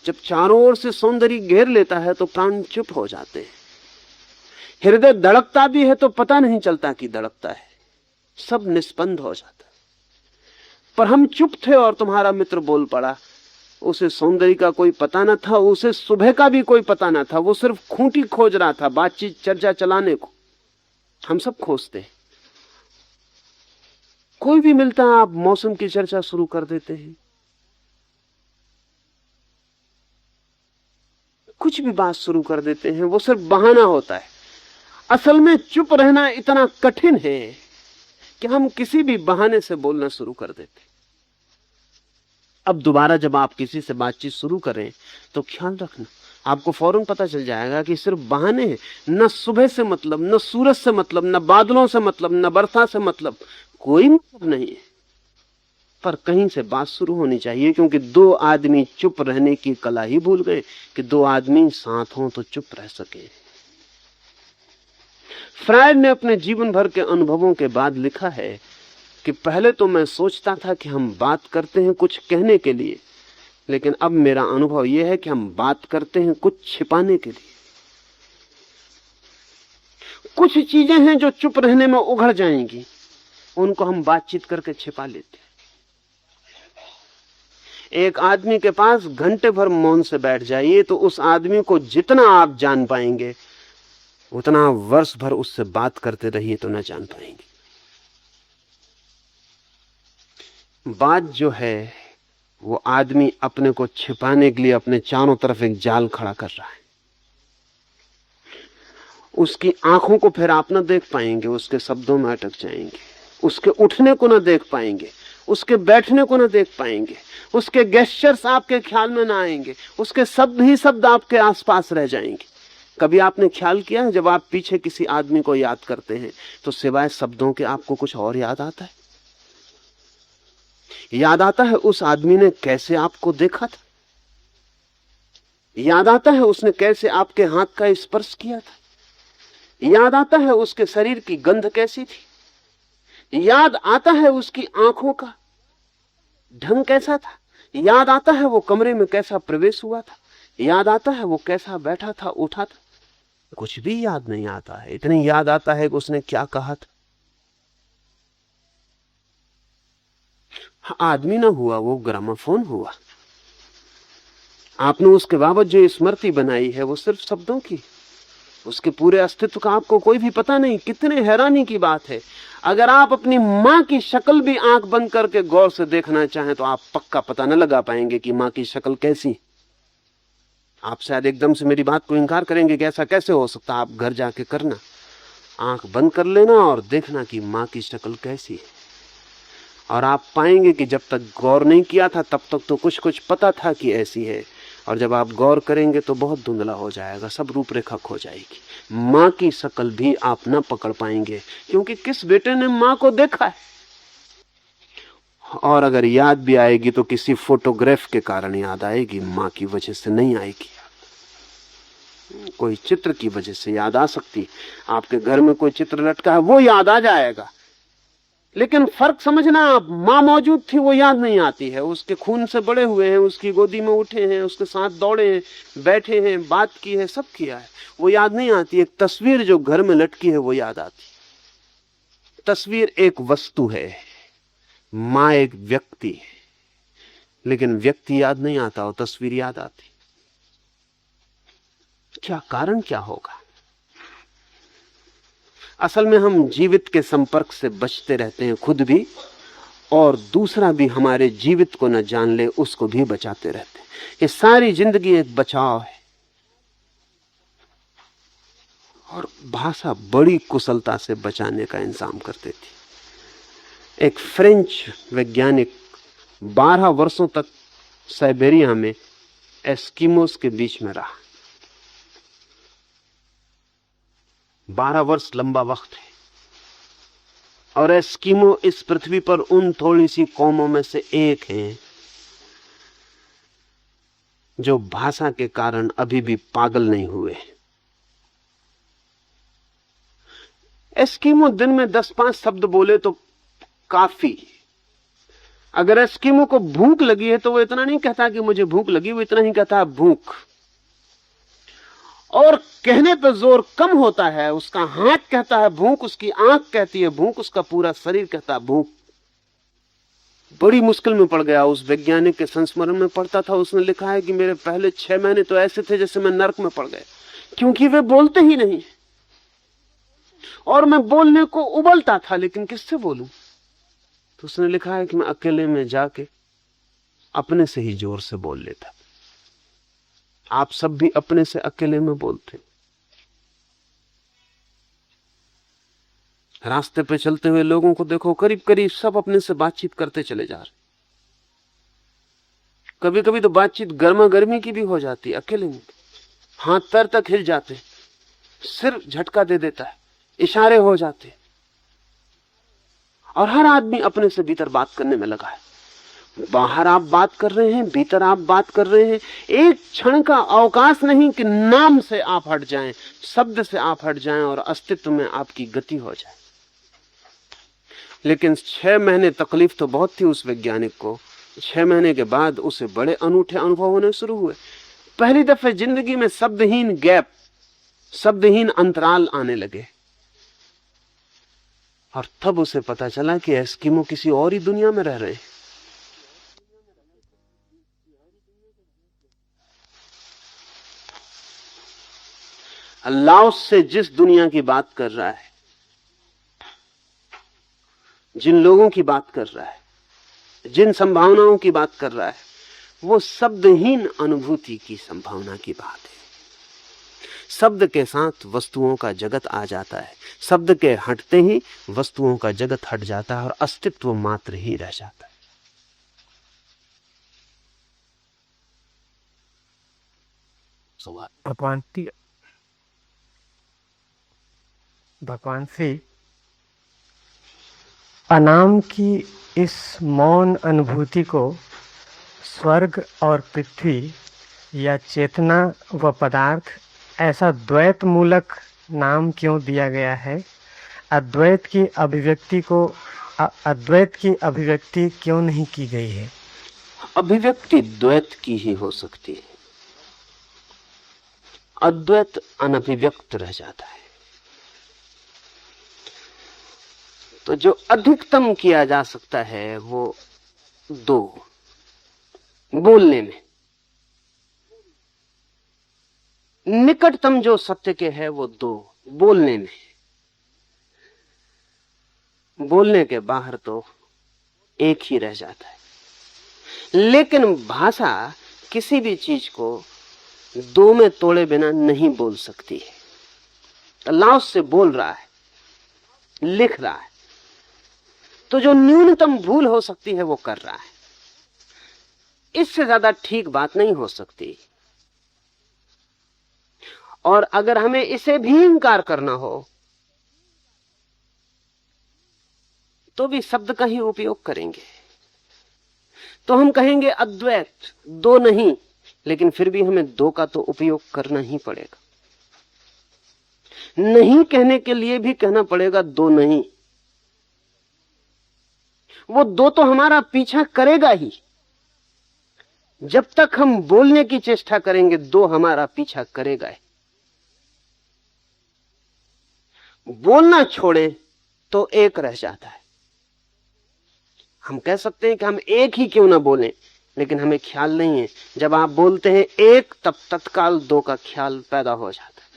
जब चारों ओर से सौंदर्य घेर लेता है तो प्राण चुप हो जाते हैं। हृदय धड़कता भी है तो पता नहीं चलता कि धड़कता है, सब निष्पंद हो जाता है। पर हम चुप थे और तुम्हारा मित्र बोल पड़ा। उसे सौंदर्य का कोई पता न था, उसे सुबह का भी कोई पता न था, वो सिर्फ खूंटी खोज रहा था बातचीत चर्चा चलाने को। हम सब खोजते हैं, कोई भी मिलता है आप मौसम की चर्चा शुरू कर देते हैं, कुछ भी बात शुरू कर देते हैं, वो सिर्फ बहाना होता है। असल में चुप रहना इतना कठिन है कि हम किसी भी बहाने से बोलना शुरू कर देते। अब दोबारा जब आप किसी से बातचीत शुरू करें तो ख्याल रखना, आपको फौरन पता चल जाएगा कि सिर्फ बहाने हैं। न सुबह से मतलब, न सूरज से मतलब, न बादलों से मतलब, न बरसा से मतलब, कोई मतलब नहीं है। पर कहीं से बात शुरू होनी चाहिए, क्योंकि दो आदमी चुप रहने की कला ही भूल गए कि दो आदमी साथ हों तो चुप रह सके। फ्रायड ने अपने जीवन भर के अनुभवों के बाद लिखा है कि पहले तो मैं सोचता था कि हम बात करते हैं कुछ कहने के लिए, लेकिन अब मेरा अनुभव यह है कि हम बात करते हैं कुछ छिपाने के लिए। कुछ चीजें हैं जो चुप रहने में उघड़ जाएंगी, उनको हम बातचीत करके छिपा लेते हैं। एक आदमी के पास घंटे भर मौन से बैठ जाइए तो उस आदमी को जितना आप जान पाएंगे उतना वर्ष भर उससे बात करते रहिए तो न जान पाएंगे। बात जो है वो आदमी अपने को छिपाने के लिए अपने चारों तरफ एक जाल खड़ा कर रहा है। उसकी आंखों को फिर आप न देख पाएंगे, उसके शब्दों में अटक जाएंगे, उसके उठने को न देख पाएंगे, उसके बैठने को न देख पाएंगे, उसके गेस्चर्स आपके ख्याल में ना आएंगे, उसके शब्द ही शब्द आपके आसपास रह जाएंगे। कभी आपने ख्याल किया है जब आप पीछे किसी आदमी को याद करते हैं तो सिवाय शब्दों के आपको कुछ और याद आता है? याद आता है उस आदमी ने कैसे आपको देखा था, याद आता है उसने कैसे आपके हाथ का स्पर्श किया था, याद आता है उसके शरीर की गंध कैसी थी, याद आता है उसकी आंखों का ढंग कैसा था, याद आता है वो कमरे में कैसा प्रवेश हुआ था, याद आता है वो कैसा बैठा था उठा था। कुछ भी याद नहीं आता है, इतनी याद आता है कि उसने क्या कहा था। आदमी ना हुआ, वो ग्रामोफोन हुआ। आपने उसके बाबत जो स्मृति बनाई है वो सिर्फ शब्दों की, उसके पूरे अस्तित्व का आपको कोई भी पता नहीं। कितने हैरानी की बात है, अगर आप अपनी मां की शक्ल भी आंख बंद करके गौर से देखना चाहें तो आप पक्का पता न लगा पाएंगे कि मां की शक्ल कैसी। आप शायद एकदम से मेरी बात को इनकार करेंगे कि ऐसा कैसे हो सकता। आप घर जाके करना, आंख बंद कर लेना और देखना कि मां की शक्ल कैसी है, और आप पाएंगे कि जब तक गौर नहीं किया था तब तक तो कुछ कुछ पता था कि ऐसी है, और जब आप गौर करेंगे तो बहुत धुंधला हो जाएगा, सब रूपरेखा खो जाएगी। मां की शक्ल भी आप न पकड़ पाएंगे, क्योंकि किस बेटे ने मां को देखा है? और अगर याद भी आएगी तो किसी फोटोग्राफ के कारण याद आएगी, मां की वजह से नहीं आएगी। कोई चित्र की वजह से याद आ सकती, आपके घर में कोई चित्र लटका है वो याद आ जाएगा, लेकिन फर्क समझना, आप मां मौजूद थी वो याद नहीं आती है। उसके खून से बड़े हुए हैं, उसकी गोदी में उठे हैं, उसके साथ दौड़े हैं, बैठे हैं, बात की है, सब किया है, वो याद नहीं आती। एक तस्वीर जो घर में लटकी है वो याद आती। तस्वीर एक वस्तु है, मां एक व्यक्ति है, लेकिन व्यक्ति याद नहीं आता और तस्वीर याद आती। क्या कारण क्या होगा? असल में हम जीवित के संपर्क से बचते रहते हैं, खुद भी और दूसरा भी हमारे जीवित को न जान ले उसको भी बचाते रहते हैं। ये सारी जिंदगी एक बचाव है, और भाषा बड़ी कुशलता से बचाने का इंतजाम करती थी। एक फ्रेंच वैज्ञानिक 12 वर्षों तक साइबेरिया में एस्किमोस के बीच में रहा। 12 वर्ष लंबा वक्त है, और एस्किमो इस पृथ्वी पर उन थोड़ी सी कौमों में से एक हैं जो भाषा के कारण अभी भी पागल नहीं हुए। एस्किमो दिन में 10-5 शब्द बोले तो काफी। अगर एस्किमो को भूख लगी है तो वो इतना नहीं कहता कि मुझे भूख लगी, वो इतना ही कहता है भूख। और कहने पर जोर कम होता है, उसका हाथ कहता है भूख, उसकी आंख कहती है भूख, उसका पूरा शरीर कहता है भूख। बड़ी मुश्किल में पड़ गया। उस वैज्ञानिक के संस्मरण में पढ़ता था, उसने लिखा है कि मेरे पहले 6 महीने तो ऐसे थे जैसे मैं नर्क में पड़ गया, क्योंकि वे बोलते ही नहीं और मैं बोलने को उबलता था, लेकिन किससे बोलूं। तो उसने लिखा है कि मैं अकेले में जाके अपने से ही जोर से बोल लेता। आप सब भी अपने से अकेले में बोलते। रास्ते पे चलते हुए लोगों को देखो, करीब करीब सब अपने से बातचीत करते चले जा रहे। कभी कभी तो बातचीत गर्मा गर्मी की भी हो जाती है अकेले में। हाथ पैर तक हिल जाते, सिर झटका दे देता है, इशारे हो जाते, और हर आदमी अपने से भीतर बात करने में लगा है। बाहर आप बात कर रहे हैं, भीतर आप बात कर रहे हैं। एक क्षण का अवकाश नहीं कि नाम से आप हट जाएं, शब्द से आप हट जाएं और अस्तित्व में आपकी गति हो जाए। लेकिन 6 महीने तकलीफ तो बहुत थी उस वैज्ञानिक को। 6 महीने के बाद उसे बड़े अनूठे अनुभव होने शुरू हुए। पहली दफे जिंदगी में शब्दहीन गैप, शब्दहीन अंतराल आने लगे, और तब उसे पता चला कि एस्किमो किसी और ही दुनिया में रह रहे हैं। लाओस से जिस दुनिया की बात कर रहा है, जिन लोगों की बात कर रहा है, जिन संभावनाओं की बात कर रहा है, वो शब्दहीन अनुभूति की संभावना की बात है। शब्द के साथ वस्तुओं का जगत आ जाता है, शब्द के हटते ही वस्तुओं का जगत हट जाता है और अस्तित्व मात्र ही रह जाता है। भगवान से अनाम की इस मौन अनुभूति को स्वर्ग और पृथ्वी या चेतना व पदार्थ ऐसा द्वैत मूलक नाम क्यों दिया गया है? अद्वैत की अभिव्यक्ति क्यों नहीं की गई है? अभिव्यक्ति द्वैत की ही हो सकती है, अद्वैत अनभिव्यक्त रह जाता है। तो जो अधिकतम किया जा सकता है वो 2, बोलने में। निकटतम जो सत्य के है वो 2, बोलने में। बोलने के बाहर तो एक ही रह जाता है। लेकिन भाषा किसी भी चीज को 2 में तोड़े बिना नहीं बोल सकती है। लाओस से बोल रहा है, लिख रहा है, तो जो न्यूनतम भूल हो सकती है वो कर रहा है। इससे ज्यादा ठीक बात नहीं हो सकती। और अगर हमें इसे भी इंकार करना हो तो भी शब्द का ही उपयोग करेंगे। तो हम कहेंगे अद्वैत, 2 नहीं, लेकिन फिर भी हमें 2 का तो उपयोग करना ही पड़ेगा। नहीं कहने के लिए भी कहना पड़ेगा 2 नहीं। वो 2 तो हमारा पीछा करेगा ही। जब तक हम बोलने की चेष्टा करेंगे 2 हमारा पीछा करेगा ही। बोलना छोड़े तो 1 रह जाता है। हम कह सकते हैं कि हम 1 ही क्यों ना बोलें, लेकिन हमें ख्याल नहीं है। जब आप बोलते हैं 1, तब तत्काल 2 का ख्याल पैदा हो जाता है।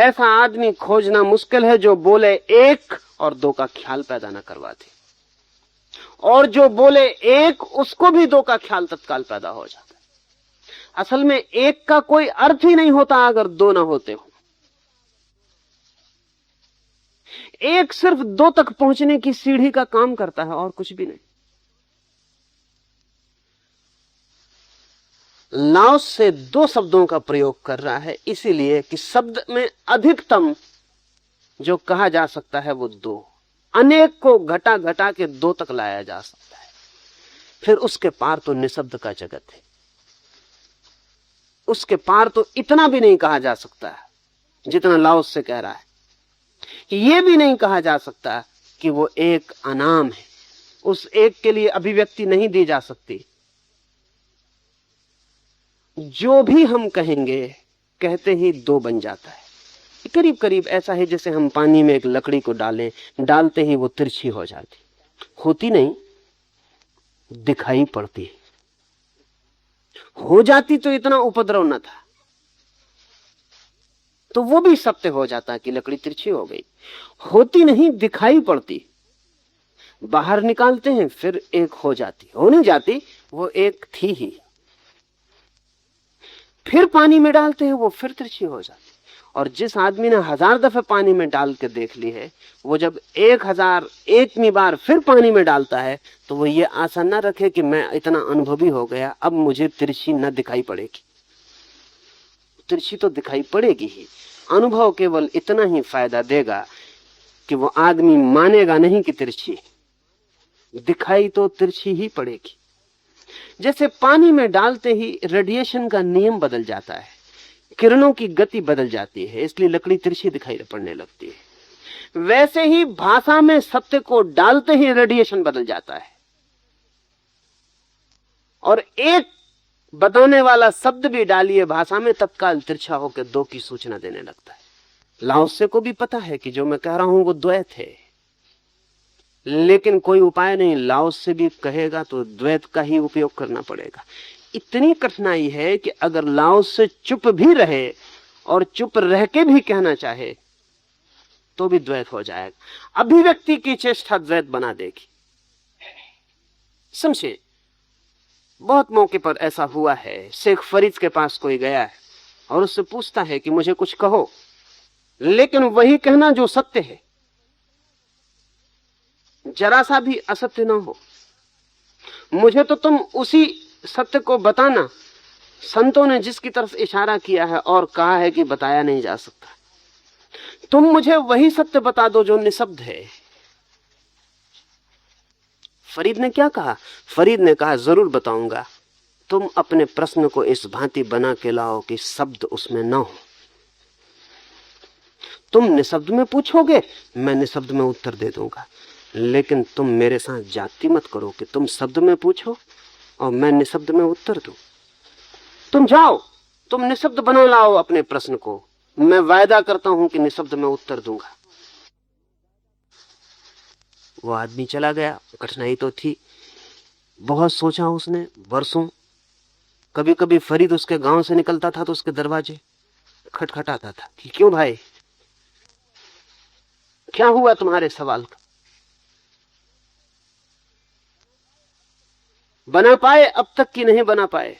ऐसा आदमी खोजना मुश्किल है जो बोले 1 और 2 का ख्याल पैदा ना करवा दे, और जो बोले 1 उसको भी 2 का ख्याल तत्काल पैदा हो जाता है। असल में 1 का कोई अर्थ ही नहीं होता अगर 2 ना होते हो। 1 सिर्फ 2 तक पहुंचने की सीढ़ी का काम करता है और कुछ भी नहीं। लाओस से 2 शब्दों का प्रयोग कर रहा है, इसीलिए कि शब्द में अधिकतम जो कहा जा सकता है वो 2। अनेक को घटा घटा के 2 तक लाया जा सकता है। फिर उसके पार तो निशब्द का जगत है। उसके पार तो इतना भी नहीं कहा जा सकता जितना लाओस से कह रहा है। कि यह भी नहीं कहा जा सकता कि वो एक अनाम है, उस एक के लिए अभिव्यक्ति नहीं दी जा सकती। जो भी हम कहेंगे कहते ही दो बन जाता है। करीब करीब ऐसा है जैसे हम पानी में एक लकड़ी को डालें, डालते ही वो तिरछी हो जाती, होती नहीं, दिखाई पड़ती। हो जाती तो इतना उपद्रव न था, तो वो भी सत्य हो जाता कि लकड़ी तिरछी हो गई। होती नहीं, दिखाई पड़ती। बाहर निकालते हैं फिर एक हो जाती, हो नहीं जाती, वो एक थी ही। फिर पानी में डालते हैं वो फिर तिरछी हो जाती। और जिस आदमी ने 1000 दफे पानी में डाल के देख ली है, वो जब 1001वीं बार फिर पानी में डालता है तो वो ये आशा न रखे कि मैं इतना अनुभवी हो गया, अब मुझे तिरछी न दिखाई पड़ेगी। तिरछी तो दिखाई पड़ेगी ही। अनुभव केवल इतना ही फायदा देगा कि वो आदमी मानेगा नहीं कि तिरछी, दिखाई तो तिरछी ही पड़ेगी। जैसे पानी में डालते ही रेडिएशन का नियम बदल जाता है, किरणों की गति बदल जाती है, इसलिए लकड़ी तिरछी दिखाई पड़ने लगती है। वैसे ही भाषा में सत्य को डालते ही रेडिएशन बदल जाता है, और एक बताने वाला शब्द भी डालिए भाषा में, तत्काल तिरछा होकर दो की सूचना देने लगता है। लाओसे को भी पता है कि जो मैं कह रहा हूं वो द्वैत है, लेकिन कोई उपाय नहीं। लाओसे भी कहेगा तो द्वैत का ही उपयोग करना पड़ेगा। इतनी कठिनाई है कि अगर लाओसे चुप भी रहे और चुप रह के भी कहना चाहे तो भी द्वैत हो जाएगा। अभिव्यक्ति की चेष्टा द्वैत बना देगी। समझे, बहुत मौके पर ऐसा हुआ है। शेख फरीद के पास कोई गया है और उससे पूछता है कि मुझे कुछ कहो, लेकिन वही कहना जो सत्य है, जरा सा भी असत्य ना हो। मुझे तो तुम उसी सत्य को बताना। संतों ने जिसकी तरफ इशारा किया है और कहा है कि बताया नहीं जा सकता, तुम मुझे वही सत्य बता दो जो निशब्द है। फरीद ने क्या कहा? फरीद ने कहा जरूर बताऊंगा, तुम अपने प्रश्न को इस भांति बना के लाओ कि शब्द उसमें ना हो। तुम निशब्द में पूछोगे, मैं निशब्द में उत्तर दे दूंगा, लेकिन तुम मेरे साथ जाति मत करो कि तुम शब्द में पूछो और मैं निशब्द में उत्तर दूं। तुम जाओ, तुम निशब्द बना लाओ अपने प्रश्न को, मैं वायदा करता हूं कि निशब्द में उत्तर दूंगा। वो आदमी चला गया। कठिनाई तो थी, बहुत सोचा उसने वर्षों। कभी कभी फरीद उसके गांव से निकलता था तो उसके दरवाजे खटखटाता था कि क्यों भाई, क्या हुआ तुम्हारे सवाल का? बना पाए अब तक कि नहीं बना पाए?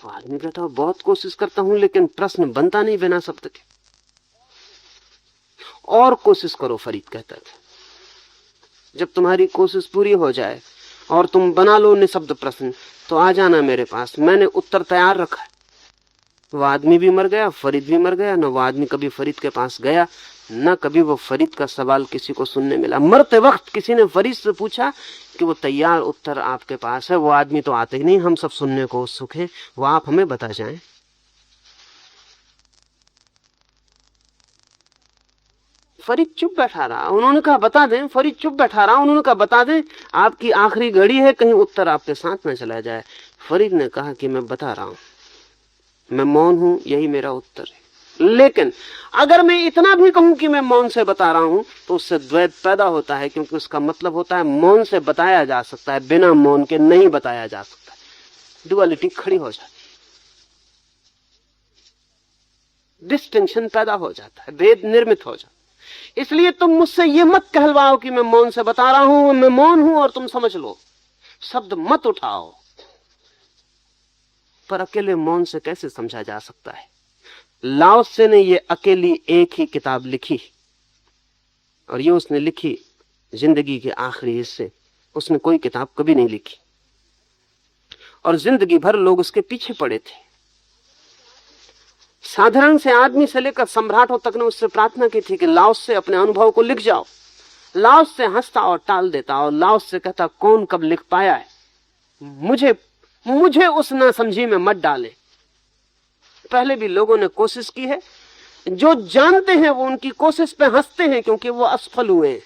आदमी कहता है बहुत कोशिश करता हूं लेकिन प्रश्न बनता नहीं बिना शब्द के। और कोशिश करो, फरीद कहता था। जब तुम्हारी कोशिश पूरी हो जाए और तुम बना लो निशब्द प्रश्न तो आ जाना मेरे पास, मैंने उत्तर तैयार रखा है। वो आदमी भी मर गया, फरीद भी मर गया। न वो आदमी कभी फरीद के पास गया, न कभी वो फरीद का सवाल किसी को सुनने मिला। मरते वक्त किसी ने फरीद से पूछा कि वो तैयार उत्तर आपके पास है, वो आदमी तो आते ही नहीं, हम सब सुनने को उत्सुक हैं, वो आप हमें बता जाएं। फरीद चुप बैठा रहा। उन्होंने कहा बता दें। फरीद चुप बैठा रहा। उन्होंने कहा बता दें, आपकी आखिरी घड़ी है, कहीं उत्तर आपके साथ न चला जाए। फरीद ने कहा कि मैं बता रहा हूं, मैं मौन हूं, यही मेरा उत्तर है। लेकिन अगर मैं इतना भी कहूं कि मैं मौन से बता रहा हूं तो उससे द्वैत पैदा होता है, क्योंकि उसका मतलब होता है मौन से बताया जा सकता है, बिना मौन के नहीं बताया जा सकता। डुअलिटी खड़ी हो जाती, डिस्टिंक्शन पैदा हो जाता है, भेद निर्मित हो जाता है। इसलिए तुम मुझसे ये मत कहलवाओ कि मैं मौन से बता रहा हूं, मैं मौन हूं और तुम समझ लो। शब्द मत उठाओ। पर अकेले मौन से कैसे समझा जा सकता है? लाओसे ने ये अकेली एक ही किताब लिखी, और ये उसने लिखी जिंदगी के आखिरी हिस्से। उसने कोई किताब कभी नहीं लिखी, और जिंदगी भर लोग उसके पीछे पड़े थे। साधारण से आदमी से लेकर सम्राटों तक ने उससे प्रार्थना की थी कि लाओसे अपने अनुभव को लिख जाओ। लाओसे हंसता और टाल देता, और लाओसे कहता कौन कब लिख पाया है, मुझे उस नासमझी में मत डाले। पहले भी लोगों ने कोशिश की है, जो जानते हैं वो उनकी कोशिश पे हंसते हैं क्योंकि वो असफल हुए हैं,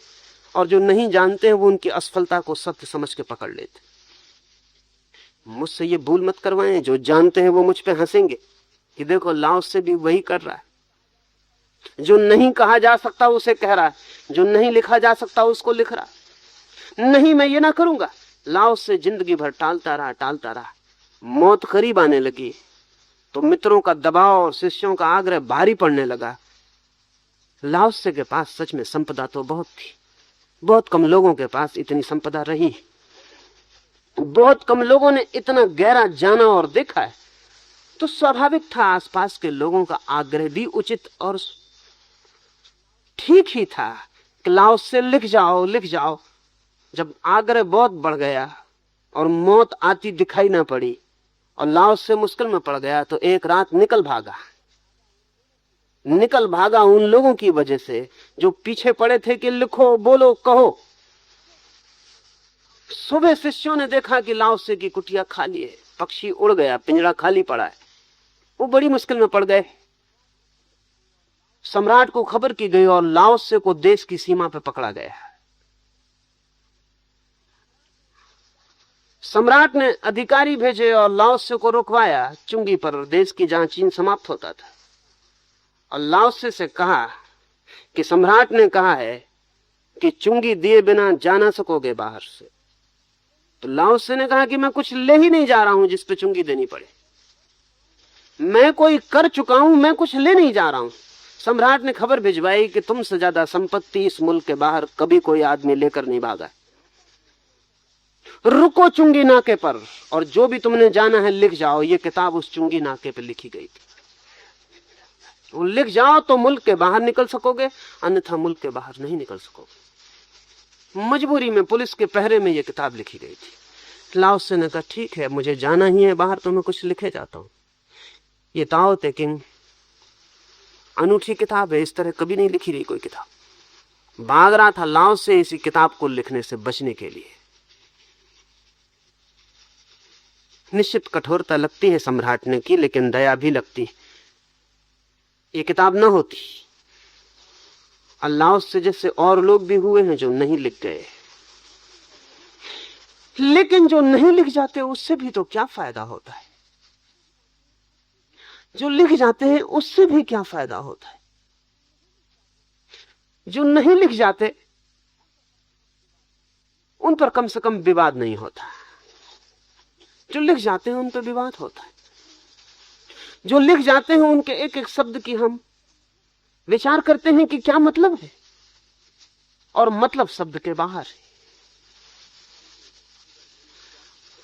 और जो नहीं जानते हैं वो उनकी असफलता को सत्य समझ के पकड़ लेते। मुझसे ये भूल मत करवाएं, जो जानते हैं वो मुझ पे हंसेंगे कि देखो लाओस से भी वही कर रहा है, जो नहीं कहा जा सकता उसे कह रहा है, जो नहीं लिखा जा सकता उसको लिख रहा है। नहीं, मैं ये ना करूंगा। लाओस से जिंदगी भर टालता रहा। मौत करीब आने लगी तो मित्रों का दबाव और शिष्यों का आग्रह भारी पड़ने लगा। लाओसे के पास सच में संपदा तो बहुत थी, बहुत कम लोगों के पास इतनी संपदा रही, बहुत कम लोगों ने इतना गहरा जाना और देखा है। तो स्वाभाविक था आसपास के लोगों का आग्रह भी उचित और ठीक ही था कि लाओसे लिख जाओ। जब आग्रह बहुत बढ़ गया और मौत आती दिखाई ना पड़ी और लाओसे मुश्किल में पड़ गया तो एक रात निकल भागा उन लोगों की वजह से जो पीछे पड़े थे कि लिखो, बोलो, कहो। सुबह शिष्यों ने देखा कि लाओसे की कुटिया खाली है, पक्षी उड़ गया, पिंजरा खाली पड़ा है। वो बड़ी मुश्किल में पड़ गए। सम्राट को खबर की गई और लाओसे को देश की सीमा पर पकड़ा गया। सम्राट ने अधिकारी भेजे और लाओसे को रुकवाया चुंगी पर। देश की जांचीन समाप्त होता था और लाओसे से कहा कि सम्राट ने कहा है कि चुंगी दिए बिना जा ना सकोगे बाहर से। तो लाओसे ने कहा कि मैं कुछ ले ही नहीं जा रहा हूं जिस पे चुंगी देनी पड़े। मैं कोई कर चुका हूं, मैं कुछ ले नहीं जा रहा हूं। सम्राट ने खबर भिजवाई कि तुमसे ज्यादा संपत्ति इस मुल्क के बाहर कभी कोई आदमी लेकर नहीं भागा। रुको चुंगी नाके पर और जो भी तुमने जाना है लिख जाओ। ये किताब उस चुंगी नाके पर लिखी गई थी। वो लिख जाओ तो मुल्क के बाहर निकल सकोगे, अन्यथा मुल्क के बाहर नहीं निकल सकोगे। मजबूरी में पुलिस के पहरे में ये किताब लिखी गई थी। लाओसे ने कहा ठीक है, मुझे जाना ही है बाहर तो मैं कुछ लिखे जाता हूं। ये ताओ ते किंग अनूठी किताब है, इस तरह कभी नहीं लिखी रही कोई किताब। भाग रहा था लाओसे इसी किताब को लिखने से बचने के लिए। निश्चित कठोरता लगती है सम्राट ने की, लेकिन दया भी लगती। ये किताब न होती, लाओसे जैसे और लोग भी हुए हैं जो नहीं लिख गए। लेकिन जो नहीं लिख जाते उससे भी तो क्या फायदा होता है, जो लिख जाते हैं उससे भी क्या फायदा होता है। जो नहीं लिख जाते उन पर कम से कम विवाद नहीं होता, जो लिख जाते हैं उन पर विवाद होता है। जो लिख जाते हैं उनके एक एक शब्द की हम विचार करते हैं कि क्या मतलब है, और मतलब शब्द के बाहर है।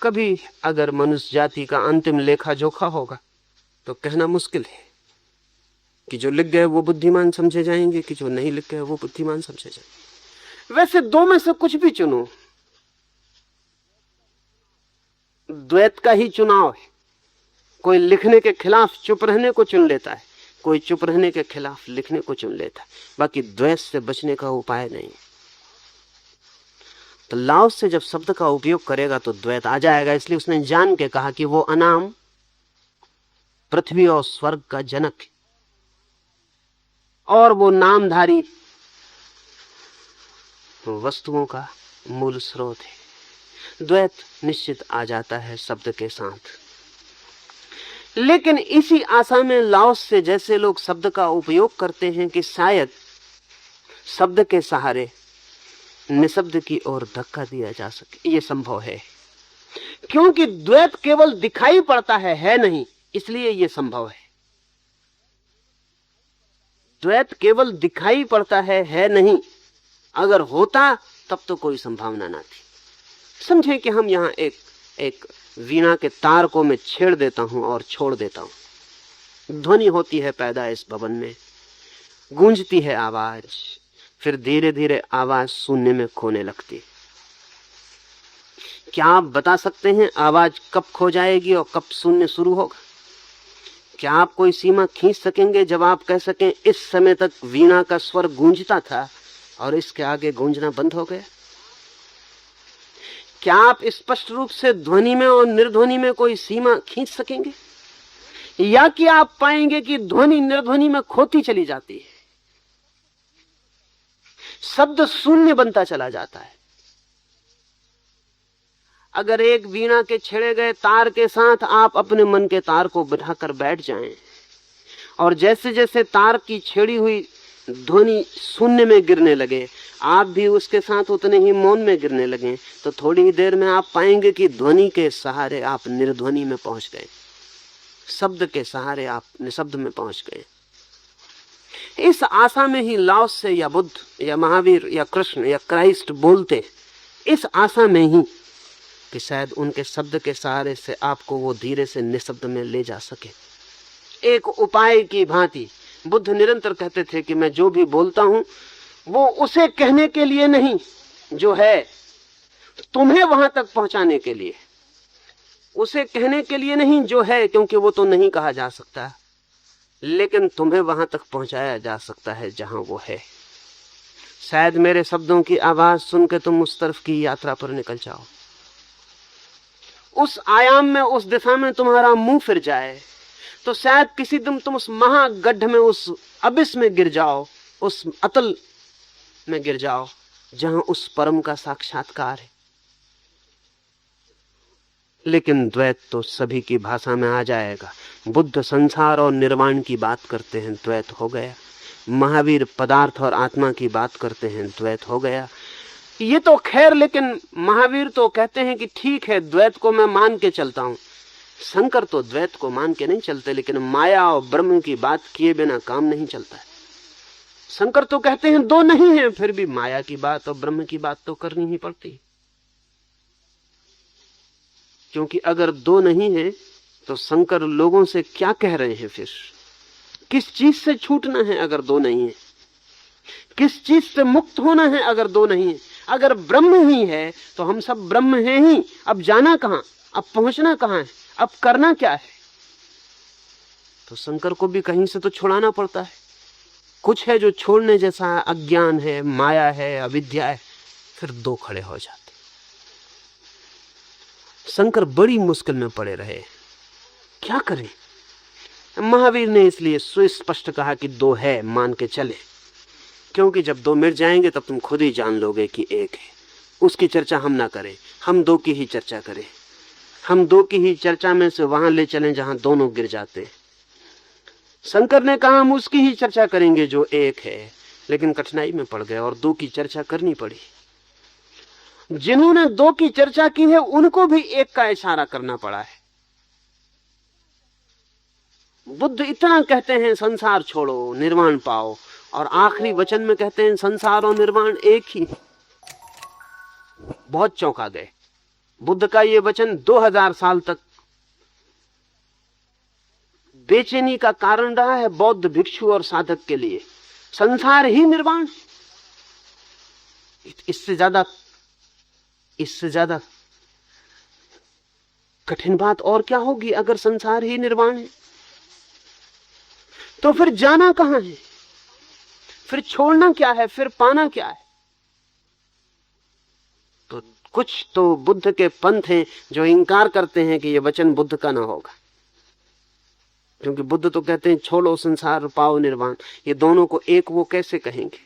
कभी अगर मनुष्य जाति का अंतिम लेखा जोखा होगा तो कहना मुश्किल है कि जो लिख गए वो बुद्धिमान समझे जाएंगे कि जो नहीं लिख गए वो बुद्धिमान समझे जाएंगे। वैसे दो में से कुछ भी चुनो, द्वैत का ही चुनाव है। कोई लिखने के खिलाफ चुप रहने को चुन लेता है, कोई चुप रहने के खिलाफ लिखने को चुन लेता है। बाकी द्वैत से बचने का उपाय नहीं। तो लाओसे जब शब्द का उपयोग करेगा तो द्वैत आ जाएगा। इसलिए उसने जान के कहा कि वो अनाम पृथ्वी और स्वर्ग का जनक है और वो नामधारी वस्तुओं का मूल स्रोत है। द्वैत निश्चित आ जाता है शब्द के साथ। लेकिन इसी आशा में लाओसे जैसे लोग शब्द का उपयोग करते हैं कि शायद शब्द के सहारे निशब्द की ओर धक्का दिया जा सके। यह संभव है क्योंकि द्वैत केवल दिखाई पड़ता है नहीं, इसलिए यह संभव है। द्वैत केवल दिखाई पड़ता है नहीं। अगर होता तब तो कोई संभावना ना थी। समझे कि हम यहां एक वीणा के तार को मैं छेड़ देता हूं और छोड़ देता हूं। ध्वनि होती है पैदा इस भवन में, गूंजती है आवाज, फिर धीरे धीरे आवाज शून्य में खोने लगती। क्या आप बता सकते हैं आवाज कब खो जाएगी और कब शून्य शुरू होगा? क्या आप कोई सीमा खींच सकेंगे जब आप कह सकें इस समय तक वीणा का स्वर गूंजता था और इसके आगे गूंजना बंद हो गया? क्या आप स्पष्ट रूप से ध्वनि में और निर्ध्वनि में कोई सीमा खींच सकेंगे, या कि आप पाएंगे कि ध्वनि निर्ध्वनि में खोती चली जाती है? शब्द शून्य बनता चला जाता है। अगर एक वीणा के छेड़े गए तार के साथ आप अपने मन के तार को बिठाकर बैठ जाएं, और जैसे जैसे तार की छेड़ी हुई ध्वनि शून्य में गिरने लगे, आप भी उसके साथ उतने ही मौन में गिरने लगे, तो थोड़ी ही देर में आप पाएंगे कि ध्वनि के सहारे आप निर्ध्वनि में पहुंच गए, शब्द के सहारे आप निशब्द में पहुंच गए। इस आशा में ही लाओस से या बुद्ध या महावीर या कृष्ण या क्राइस्ट बोलते, इस आशा में ही कि शायद उनके शब्द के सहारे से आपको वो धीरे से निशब्द में ले जा सके। एक उपाय की भांति बुद्ध निरंतर कहते थे कि मैं जो भी बोलता हूं वो उसे कहने के लिए नहीं जो है, तुम्हें वहां तक पहुंचाने के लिए। उसे कहने के लिए नहीं जो है, क्योंकि वो तो नहीं कहा जा सकता, लेकिन तुम्हें वहां तक पहुंचाया जा सकता है जहां वो है। शायद मेरे शब्दों की आवाज सुन के तुम उस तरफ की यात्रा पर निकल जाओ, उस आयाम में, उस दिशा में तुम्हारा मुंह फिर जाए, तो शायद किसी दिन तुम उस महागड्ढ में, उस अबिस में गिर जाओ, उस अतल में गिर जाओ जहां उस परम का साक्षात्कार है। लेकिन द्वैत तो सभी की भाषा में आ जाएगा। बुद्ध संसार और निर्वाण की बात करते हैं, द्वैत हो गया। महावीर पदार्थ और आत्मा की बात करते हैं, द्वैत हो गया। ये तो खैर, लेकिन महावीर तो कहते हैं कि ठीक है, द्वैत को मैं मान के चलता हूं। शंकर तो द्वैत को मान के नहीं चलते, लेकिन माया और ब्रह्म की बात किए बिना काम नहीं चलता है। शंकर तो कहते हैं दो नहीं है, फिर भी माया की बात और ब्रह्म की बात तो करनी ही पड़ती, क्योंकि अगर दो नहीं है तो शंकर लोगों से क्या कह रहे हैं? फिर किस चीज से छूटना है अगर दो नहीं है? किस चीज से मुक्त होना है अगर दो नहीं है? अगर ब्रह्म ही है तो हम सब ब्रह्म हैं ही। अब जाना कहां, अब पहुंचना कहां है, अब करना क्या है? तो शंकर को भी कहीं से तो छुड़ाना पड़ता है। कुछ है जो छोड़ने जैसा, अज्ञान है, माया है, अविद्या है, फिर दो खड़े हो जाते। शंकर बड़ी मुश्किल में पड़े रहे, क्या करें? महावीर ने इसलिए सुस्पष्ट कहा कि दो है, मान के चले, क्योंकि जब दो मिट जाएंगे तब तुम खुद ही जान लोगे कि एक है। उसकी चर्चा हम ना करें, हम दो की ही चर्चा करें। हम दो की ही चर्चा में से वहां ले चलें जहां दोनों गिर जाते हैं। शंकर ने कहा हम उसकी ही चर्चा करेंगे जो एक है, लेकिन कठिनाई में पड़ गए और दो की चर्चा करनी पड़ी। जिन्होंने दो की चर्चा की है उनको भी एक का इशारा करना पड़ा है। बुद्ध इतना कहते हैं संसार छोड़ो, निर्वाण पाओ, और आखिरी वचन में कहते हैं संसार और निर्वाण एक ही। बहुत चौंका गए। बुद्ध का ये वचन 2000 साल तक बेचैनी का कारण रहा है बौद्ध भिक्षु और साधक के लिए। संसार ही निर्वाण, इससे ज्यादा कठिन बात और क्या होगी? अगर संसार ही निर्वाण है तो फिर जाना कहां है? फिर छोड़ना क्या है? फिर पाना क्या है? तो कुछ तो बुद्ध के पंथ हैं जो इंकार करते हैं कि यह वचन बुद्ध का ना होगा, क्योंकि बुद्ध तो कहते हैं छोड़ो संसार पाओ निर्वाण। ये दोनों को एक वो कैसे कहेंगे?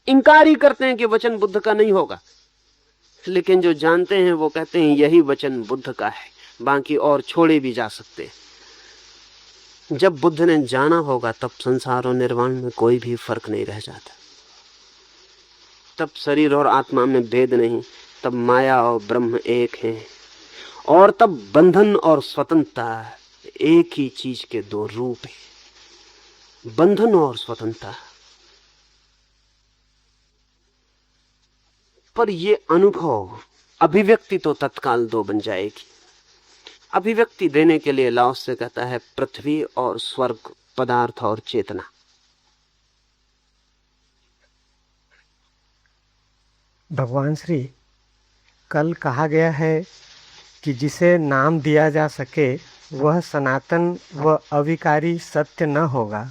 इंकार ही करते हैं कि वचन बुद्ध का नहीं होगा। लेकिन जो जानते हैं वो कहते हैं यही वचन बुद्ध का है, बाकी और छोड़े भी जा सकते हैं। जब बुद्ध ने जाना होगा तब संसार और निर्वाण में कोई भी फर्क नहीं रह जाता। तब शरीर और आत्मा में भेद नहीं, तब माया और ब्रह्म एक हैं, और तब बंधन और स्वतंत्रता एक ही चीज के दो रूप हैं। बंधन और स्वतंत्रता। पर ये अनुभव, अभिव्यक्ति तो तत्काल दो बन जाएगी। अभिव्यक्ति देने के लिए लाओस से कहता है पृथ्वी और स्वर्ग, पदार्थ और चेतना। भगवान श्री, कल कहा गया है कि जिसे नाम दिया जा सके वह सनातन व अविकारी सत्य न होगा,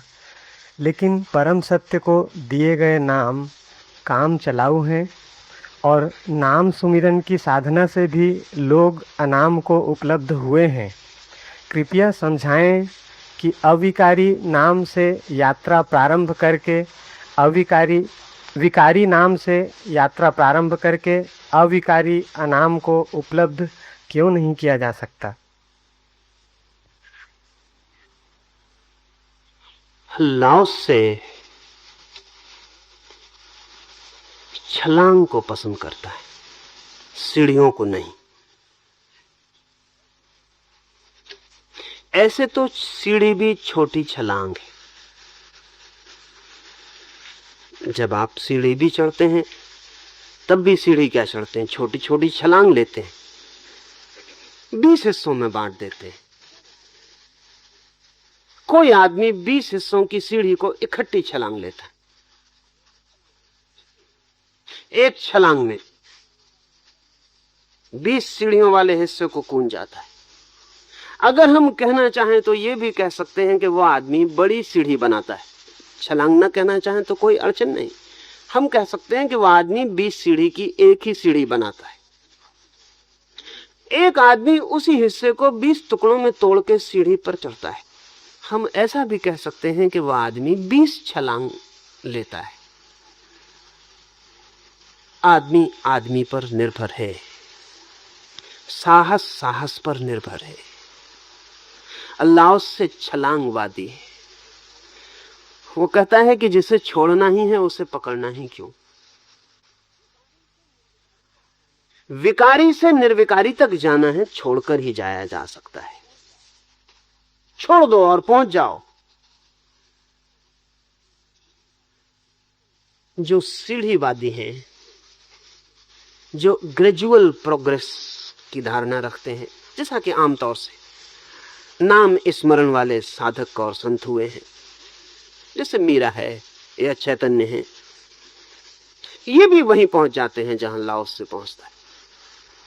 लेकिन परम सत्य को दिए गए नाम काम चलाऊ हैं, और नाम सुमिरन की साधना से भी लोग अनाम को उपलब्ध हुए हैं। कृपया समझाएं कि अविकारी नाम से यात्रा प्रारंभ करके अविकारी विकारी नाम से यात्रा प्रारंभ करके अविकारी अनाम को उपलब्ध क्यों नहीं किया जा सकता? लाओस से छलांग को पसंद करता है, सीढ़ियों को नहीं। ऐसे तो सीढ़ी भी छोटी छलांग है। जब आप सीढ़ी भी चढ़ते हैं तब भी सीढ़ी क्या चढ़ते हैं, छोटी छोटी छलांग लेते हैं, 20 हिस्सों में बांट देते हैं। कोई आदमी 20 हिस्सों की सीढ़ी को इकट्ठी छलांग लेता है, एक छलांग में 20 सीढ़ियों वाले हिस्से को कूद जाता है। अगर हम कहना चाहें तो यह भी कह सकते हैं कि वो आदमी बड़ी सीढ़ी बनाता है। छलांग न कहना चाहें तो कोई अड़चन नहीं, हम कह सकते हैं कि वह आदमी 20 सीढ़ी की एक ही सीढ़ी बनाता है। एक आदमी उसी हिस्से को 20 टुकड़ों में तोड़ के सीढ़ी पर चढ़ता है। हम ऐसा भी कह सकते हैं कि वह आदमी 20 छलांग लेता है। आदमी आदमी पर निर्भर है, साहस साहस पर निर्भर है। अल्लाह से छलांगवादी है। वो कहता है कि जिसे छोड़ना ही है उसे पकड़ना ही क्यों। विकारी से निर्विकारी तक जाना है, छोड़कर ही जाया जा सकता है। छोड़ दो और पहुंच जाओ। जो सीढ़ीवादी हैं, जो ग्रेजुअल प्रोग्रेस की धारणा रखते हैं, जैसा कि आमतौर से नाम स्मरण वाले साधक और संत हुए हैं, जैसे मीरा है या चैतन्य है, ये भी वहीं पहुंच जाते हैं जहां लाओस से पहुंचता है।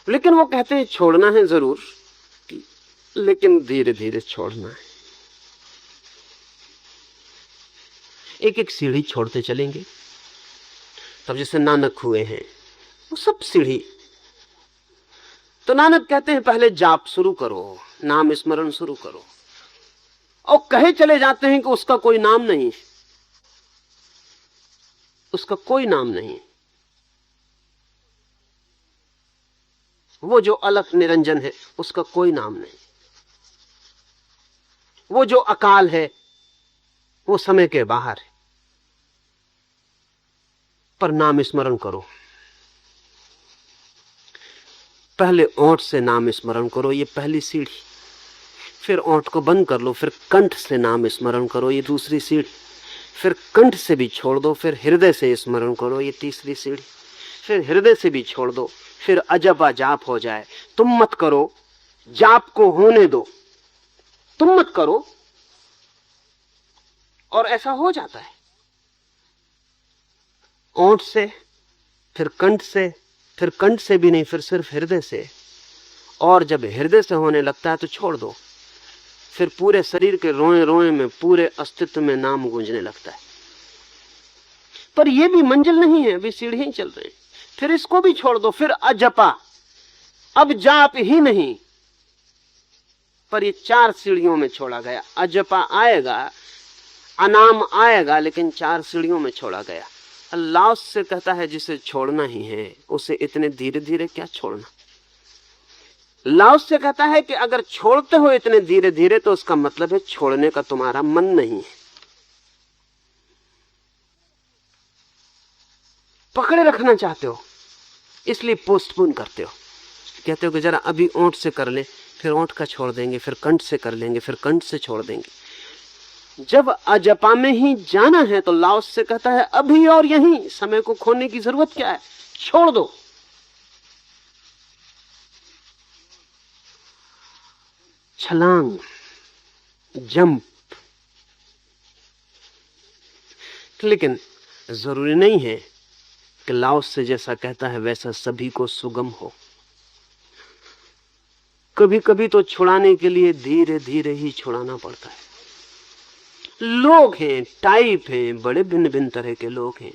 लेकिन वो कहते हैं छोड़ना है जरूर, लेकिन धीरे धीरे छोड़ना है। एक एक सीढ़ी छोड़ते चलेंगे। तब जैसे नानक हुए हैं, वो सब सीढ़ी। तो नानक कहते हैं पहले जाप शुरू करो, नाम स्मरण शुरू करो, और कहे चले जाते हैं कि उसका कोई नाम नहीं, उसका कोई नाम नहीं। वो जो अलख निरंजन है उसका कोई नाम नहीं। वो जो अकाल है वो समय के बाहर है, पर नाम स्मरण करो। पहले ओंठ से नाम स्मरण करो, ये पहली सीढ़ी। फिर ओंठ को बंद कर लो, फिर कंठ से नाम स्मरण करो, ये दूसरी सीढ़ी। फिर कंठ से भी छोड़ दो, फिर हृदय से स्मरण करो, ये तीसरी सीढ़ी। फिर हृदय से भी छोड़ दो, फिर अजबा जाप हो जाए। तुम मत करो, जाप को होने दो, तुम मत करो, और ऐसा हो जाता है। ओंठ से, फिर कंठ से, फिर कंठ से भी नहीं, फिर सिर्फ हृदय से। और जब हृदय से होने लगता है तो छोड़ दो, फिर पूरे शरीर के रोए रोए में, पूरे अस्तित्व में नाम गूंजने लगता है। पर यह भी मंजिल नहीं है, अभी सीढ़ी चल रहे हैं। फिर इसको भी छोड़ दो, फिर अजपा, अब जाप ही नहीं। पर ये 4 सीढ़ियों में छोड़ा गया। अजपा आएगा, अनाम आएगा, लेकिन 4 सीढ़ियों में छोड़ा गया। अल्लाह से कहता है जिसे छोड़ना ही है उसे इतने धीरे धीरे क्या छोड़ना। लाओस से कहता है कि अगर छोड़ते हो इतने धीरे धीरे तो उसका मतलब है छोड़ने का तुम्हारा मन नहीं है, पकड़े रखना चाहते हो, इसलिए पोस्टपोन करते हो। कहते हो कि जरा अभी ओंठ से कर ले, फिर ओंठ का छोड़ देंगे, फिर कंठ से कर लेंगे, फिर कंठ से छोड़ देंगे। जब अजपा में ही जाना है तो लाओस से कहता है अभी और यहीं, समय को खोने की जरूरत क्या है, छोड़ दो। छलांग, जंप। लेकिन जरूरी नहीं है कि लाओस से जैसा कहता है वैसा सभी को सुगम हो। कभी कभी तो छुड़ाने के लिए धीरे धीरे ही छुड़ाना पड़ता है। लोग हैं, टाइप हैं, बड़े भिन्न भिन्न तरह के लोग हैं।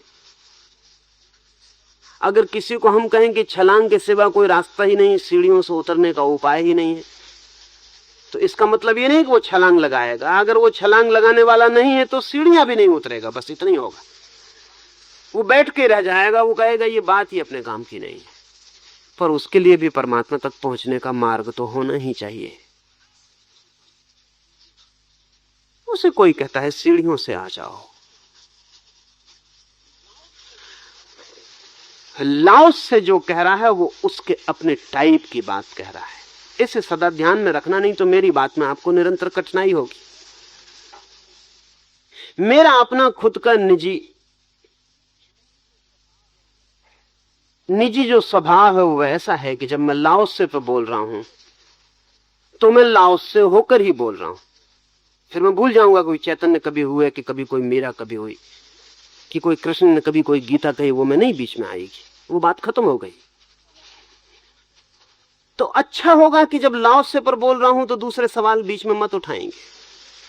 अगर किसी को हम कहें कि छलांग के सिवा कोई रास्ता ही नहीं, सीढ़ियों से उतरने का उपाय ही नहीं है, तो इसका मतलब ये नहीं कि वो छलांग लगाएगा। अगर वो छलांग लगाने वाला नहीं है तो सीढ़ियां भी नहीं उतरेगा, बस इतना ही होगा। वो बैठ के रह जाएगा, वो कहेगा ये बात ही अपने काम की नहीं है। पर उसके लिए भी परमात्मा तक पहुंचने का मार्ग तो होना ही चाहिए। उसे कोई कहता है सीढ़ियों से आ जाओ, लाओस से जो कह रहा है वो उसके अपने टाइप की बात कह रहा है। इसे सदा ध्यान में रखना, नहीं तो मेरी बात में आपको निरंतर कठिनाई होगी। मेरा अपना खुद का निजी जो स्वभाव है वो ऐसा है कि जब मैं लाओसे पे बोल रहा हूं तो मैं लाओसे होकर ही बोल रहा हूं। फिर मैं भूल जाऊंगा कोई चैतन्य कभी हुए, कि कभी कोई मीरा कभी हुई, कि कोई कृष्ण ने कभी कोई गीता कही, वो मैं नहीं बीच में आएगी, वो बात खत्म हो गई। तो अच्छा होगा कि जब लाओसे पर बोल रहा हूं तो दूसरे सवाल बीच में मत उठाएंगे,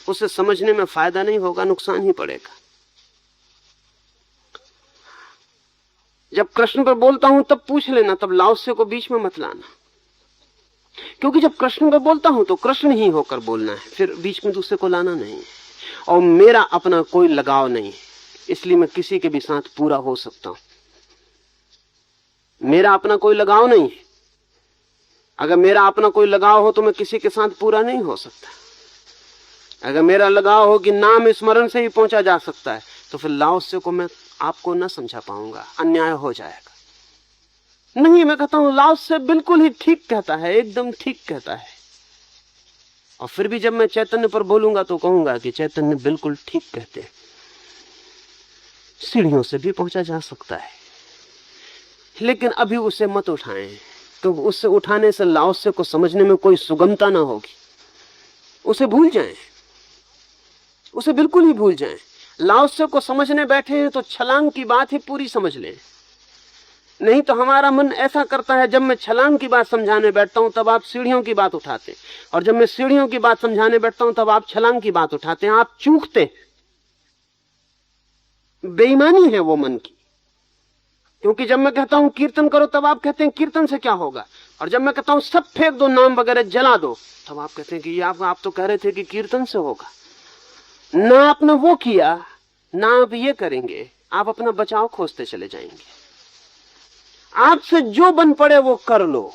उसे समझने में फायदा नहीं होगा, नुकसान ही पड़ेगा। जब कृष्ण पर बोलता हूं तब पूछ लेना, तब लाओसे को बीच में मत लाना, क्योंकि जब कृष्ण पर बोलता हूं तो कृष्ण ही होकर बोलना है, फिर बीच में दूसरे को लाना नहीं है। और मेरा अपना कोई लगाव नहीं है, इसलिए मैं किसी के भी साथ पूरा हो सकता हूं। मेरा अपना कोई लगाव नहीं है। अगर मेरा अपना कोई लगाव हो तो मैं किसी के साथ पूरा नहीं हो सकता। अगर मेरा लगाव हो कि नाम स्मरण से ही पहुंचा जा सकता है, तो फिर लाओसे को मैं आपको न समझा पाऊंगा, अन्याय हो जाएगा। नहीं, मैं कहता हूं लाओसे बिल्कुल ही ठीक कहता है, एकदम ठीक कहता है। और फिर भी जब मैं चैतन्य पर बोलूंगा तो कहूंगा कि चैतन्य बिल्कुल ठीक कहते हैं, सीढ़ियों से भी पहुंचा जा सकता है। लेकिन अभी उसे मत उठाएं, तो उससे उठाने से लाओसे को समझने में कोई सुगमता ना होगी। उसे भूल जाएं, उसे बिल्कुल ही भूल जाएं। लाओसे को समझने बैठे हैं तो छलांग की बात ही पूरी समझ लें। नहीं तो हमारा मन ऐसा करता है, जब मैं छलांग की बात समझाने बैठता हूं तब आप सीढ़ियों की बात उठाते हैं, और जब मैं सीढ़ियों की बात समझाने बैठता हूं तब आप छलांग की बात उठाते हैं। आप चूकते, बेईमानी है वो मन की। क्योंकि जब मैं कहता हूं कीर्तन करो तब आप कहते हैं कीर्तन से क्या होगा, और जब मैं कहता हूं सब फेंक दो, नाम वगैरह जला दो, तब आप कहते हैं कि आप तो कह रहे थे कि कीर्तन से होगा। ना आपने वो किया, ना आप ये करेंगे, आप अपना बचाव खोजते चले जाएंगे। आपसे जो बन पड़े वो कर लो,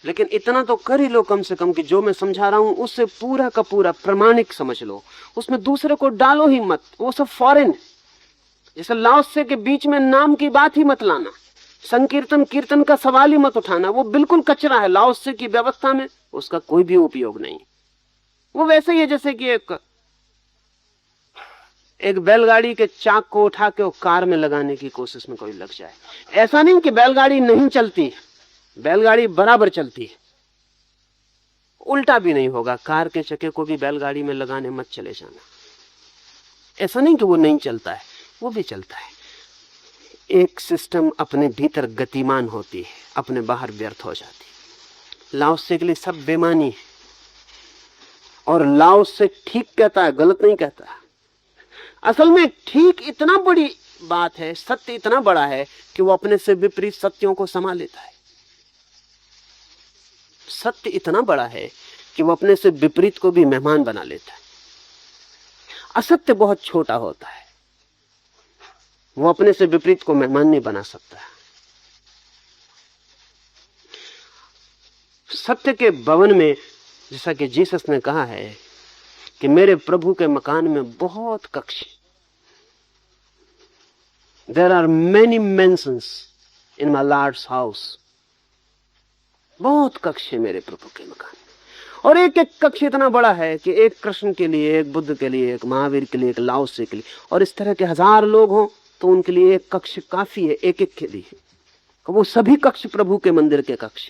लेकिन इतना तो कर ही लो कम से कम कि जो मैं समझा रहा हूं उससे पूरा का पूरा प्रमाणिक समझ लो, उसमें दूसरे को डालो ही मत। वो सब फॉरेन, जैसे लाओसे के बीच में नाम की बात ही मत लाना, संकीर्तन कीर्तन का सवाल ही मत उठाना, वो बिल्कुल कचरा है। लाओसे की व्यवस्था में उसका कोई भी उपयोग नहीं। वो वैसे ही है जैसे कि एक बैलगाड़ी के चाक को उठा के वो कार में लगाने की कोशिश में कोई लग जाए। ऐसा नहीं कि बैलगाड़ी नहीं चलती, बैलगाड़ी बराबर चलती है। उल्टा भी नहीं होगा, कार के चक्के को भी बैलगाड़ी में लगाने मत चले जाना। ऐसा नहीं कि वो नहीं चलता है, वो भी चलता है। एक सिस्टम अपने भीतर गतिमान होती है, अपने बाहर व्यर्थ हो जाती है। लाओसे के लिए सब बेमानी है, और लाओसे ठीक कहता है, गलत नहीं कहता। असल में ठीक इतना बड़ी बात है, सत्य इतना बड़ा है कि वो अपने से विपरीत सत्यों को समा लेता है। सत्य इतना बड़ा है कि वो अपने से विपरीत को भी मेहमान बना लेता है। असत्य बहुत छोटा होता है, वो अपने से विपरीत को मेहमान नहीं बना सकता। सत्य के भवन में, जैसा कि जीसस ने कहा है कि मेरे प्रभु के मकान में बहुत कक्ष, there are many mansions in my lord's house. बहुत कक्ष है मेरे प्रभु के मकान में, और एक एक कक्ष इतना बड़ा है कि एक कृष्ण के लिए, एक बुद्ध के लिए, एक महावीर के लिए, एक लाओसे के लिए, और इस तरह के 1000 लोग हों तो उनके लिए एक कक्ष काफी है, एक एक के लिए। वो सभी कक्ष प्रभु के मंदिर के कक्ष।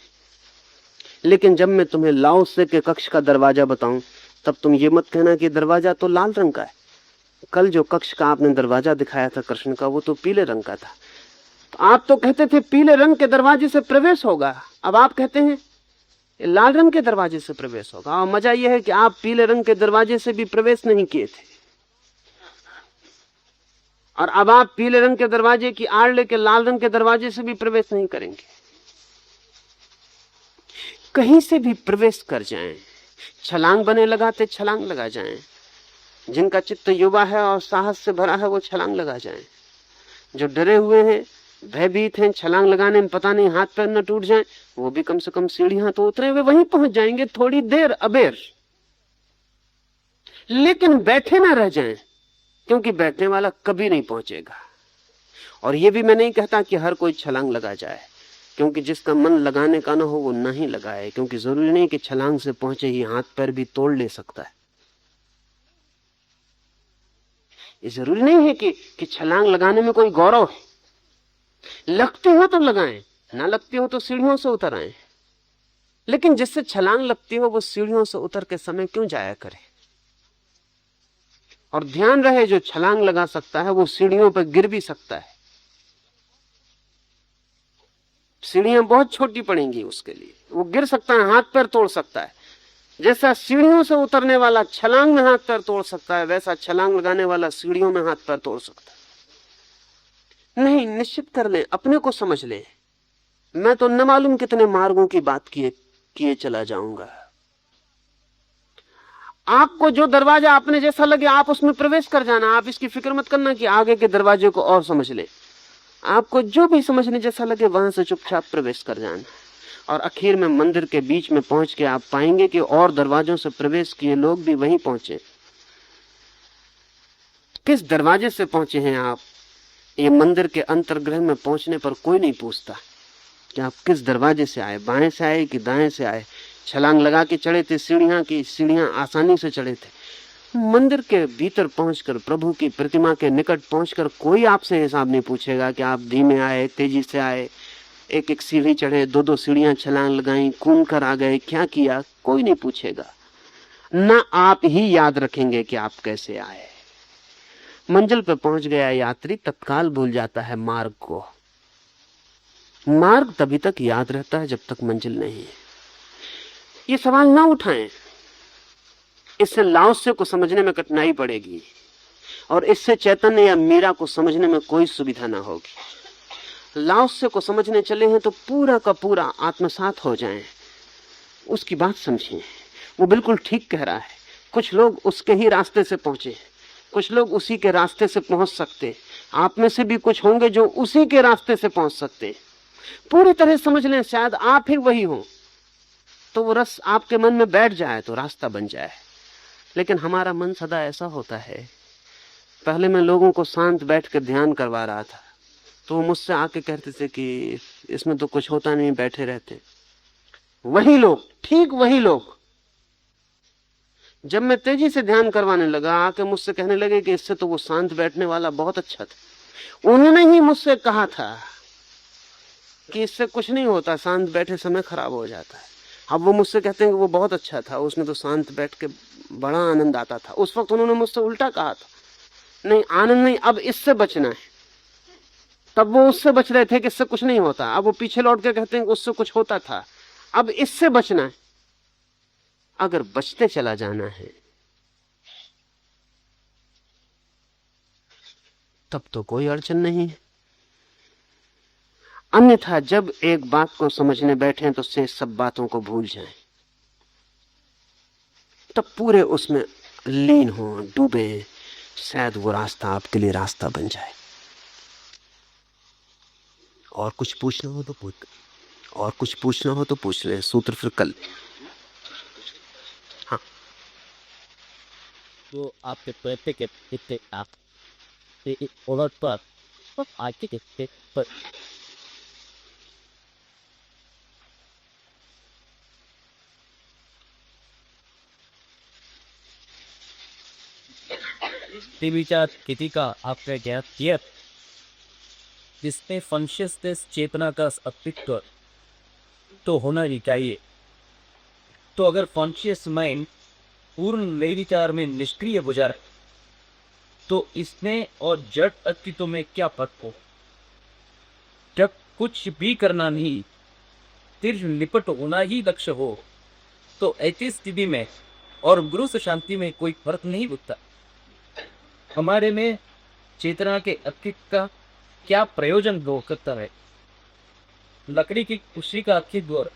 लेकिन जब मैं तुम्हें लाओसे के कक्ष का दरवाजा बताऊं तब तुम ये मत कहना कि दरवाजा तो लाल रंग का है। कल जो कक्ष का आपने दरवाजा दिखाया था कृष्ण का, वो तो पीले रंग का था। तो आप तो कहते थे पीले रंग के दरवाजे से प्रवेश होगा, अब आप कहते हैं लाल रंग के दरवाजे से प्रवेश होगा। और मजा यह है कि आप पीले रंग के दरवाजे से भी प्रवेश नहीं किए थे, और अब आप पीले रंग के दरवाजे की आड़ लेके लाल रंग के दरवाजे से भी प्रवेश नहीं करेंगे। कहीं से भी प्रवेश कर जाएं, छलांग बने लगाते छलांग लगा जाएं। जिनका चित्त युवा है और साहस से भरा है वो छलांग लगा जाएं। जो डरे हुए हैं, भयभीत हैं, छलांग लगाने में पता नहीं हाथ पैर न टूट जाएं, वो भी कम से कम सीढ़ियां तो उतरे, वे वहीं पहुंच जाएंगे थोड़ी देर अबेर। लेकिन बैठे ना रह जाएं, क्योंकि बैठने वाला कभी नहीं पहुंचेगा। और ये भी मैं नहीं कहता कि हर कोई छलांग लगा जाए, क्योंकि जिसका मन लगाने का ना हो वो नहीं लगाए, क्योंकि जरूरी नहीं कि छलांग से पहुंचे ही हाथ पैर भी तोड़ ले सकता है। ये जरूरी नहीं है कि छलांग लगाने में कोई गौरव है। लगती हो तो लगाएं, ना लगती हो तो सीढ़ियों से उतर आए। लेकिन जिससे छलांग लगती हो वो सीढ़ियों से उतर के समय क्यों जाया करे। और ध्यान रहे, जो छलांग लगा सकता है वो सीढ़ियों पर गिर भी सकता है। सीढ़ियां बहुत छोटी पड़ेंगी उसके लिए, वो गिर सकता है, हाथ पैर तोड़ सकता है। जैसा सीढ़ियों से उतरने वाला छलांग में हाथ पैर तोड़ सकता है, वैसा छलांग लगाने वाला सीढ़ियों में हाथ पैर तोड़ सकता है। नहीं, निश्चित कर लें, अपने को समझ लें। मैं तो न मालूम कितने मार्गों की बात किए चला जाऊंगा। आपको जो दरवाजा अपने जैसा लगे आप उसमें प्रवेश कर जाना। आप इसकी फिक्र मत करना कि आगे के दरवाजे को और समझ ले। आपको जो भी समझने जैसा लगे वहां से चुपचाप प्रवेश कर जाना। और आखिर में मंदिर के बीच में पहुंच के आप पाएंगे कि और दरवाजों से प्रवेश किए लोग भी वहीं पहुंचे। किस दरवाजे से पहुंचे हैं आप, ये मंदिर के अंतर्गृह में पहुंचने पर कोई नहीं पूछता कि आप किस दरवाजे से आए, बाएं से आए कि दाएं से आए, छलांग लगा के चढ़े थे सीढ़ियां की सीढ़ियां आसानी से चढ़े थे। मंदिर के भीतर पहुंचकर, प्रभु की प्रतिमा के निकट पहुंचकर कोई आपसे हिसाब नहीं पूछेगा कि आप धीमे आए, तेजी से आए, एक एक सीढ़ी चढ़े, दो दो सीढ़ियां छलांग लगाई, कूद कर आ गए, क्या किया, कोई नहीं पूछेगा। ना आप ही याद रखेंगे कि आप कैसे आए। मंजिल पर पहुंच गया यात्री तत्काल भूल जाता है मार्ग को। मार्ग तभी तक याद रहता है जब तक मंजिल नहीं है। ये सवाल ना उठाएं, इससे लाओसे को समझने में कठिनाई पड़ेगी और इससे चैतन्य या मीरा को समझने में कोई सुविधा ना होगी। लाओसे को समझने चले हैं तो पूरा का पूरा आत्मसात हो जाएं, उसकी बात समझें। वो बिल्कुल ठीक कह रहा है। कुछ लोग उसके ही रास्ते से पहुंचे, कुछ लोग उसी के रास्ते से पहुंच सकते। आप में से भी कुछ होंगे जो उसी के रास्ते से पहुंच सकते। पूरी तरह समझ लें, शायद आप ही वही हो, तो वो रस आपके मन में बैठ जाए तो रास्ता बन जाए। लेकिन हमारा मन सदा ऐसा होता है। पहले मैं लोगों को शांत बैठ कर ध्यान करवा रहा था तो वो मुझसे आके कहते थे कि इसमें तो कुछ होता नहीं, बैठे रहते। वही लोग, ठीक वही लोग, जब मैं तेजी से ध्यान करवाने लगा आके मुझसे कहने लगे कि इससे तो वो शांत बैठने वाला बहुत अच्छा था। उन्होंने ही मुझसे कहा था कि इससे कुछ नहीं होता, शांत बैठे समय खराब हो जाता है। अब वो मुझसे कहते हैं कि वो बहुत अच्छा था, उसमें तो शांत बैठ के बड़ा आनंद आता था। उस वक्त उन्होंने मुझसे उल्टा कहा था, नहीं आनंद नहीं, अब इससे बचना है। तब वो उससे बच रहे थे कि इससे कुछ नहीं होता, अब वो पीछे लौट के कहते हैं कि उससे कुछ होता था, अब इससे बचना है। अगर बचते चला जाना है तब तो कोई अड़चन नहीं है। अन्यथा जब एक बात को समझने बैठे तो से सब बातों को भूल जाएं, तब पूरे उसमें लीन हो, डूबे, शायद वो रास्ता आपके लिए रास्ता बन जाए। और कुछ पूछना हो तो पूछ ले, सूत्र फिर कल। हाँ, तो आपके प्रत्येक के इतने आप ओलट पर आके के पर विचार किसी का आपका ज्ञात किया जिसमें कॉन्शियसनेस चेतना का अस्तित्व तो होना ही चाहिए। तो अगर कॉन्शियस माइंड पूर्ण निर्विचार में निष्क्रिय हो जाए तो इसमें और जड़ अस्तित्व में क्या फर्क हो। जब कुछ भी करना नहीं, सिर्फ निपट होना ही लक्ष्य हो, तो ऐसी स्थिति में और गुरु से शांति में कोई फर्क नहीं होता। हमारे में चेतना के अस्तित्व का क्या प्रयोजन हो सकता है। लकड़ी की कुर्सी का अस्तित्व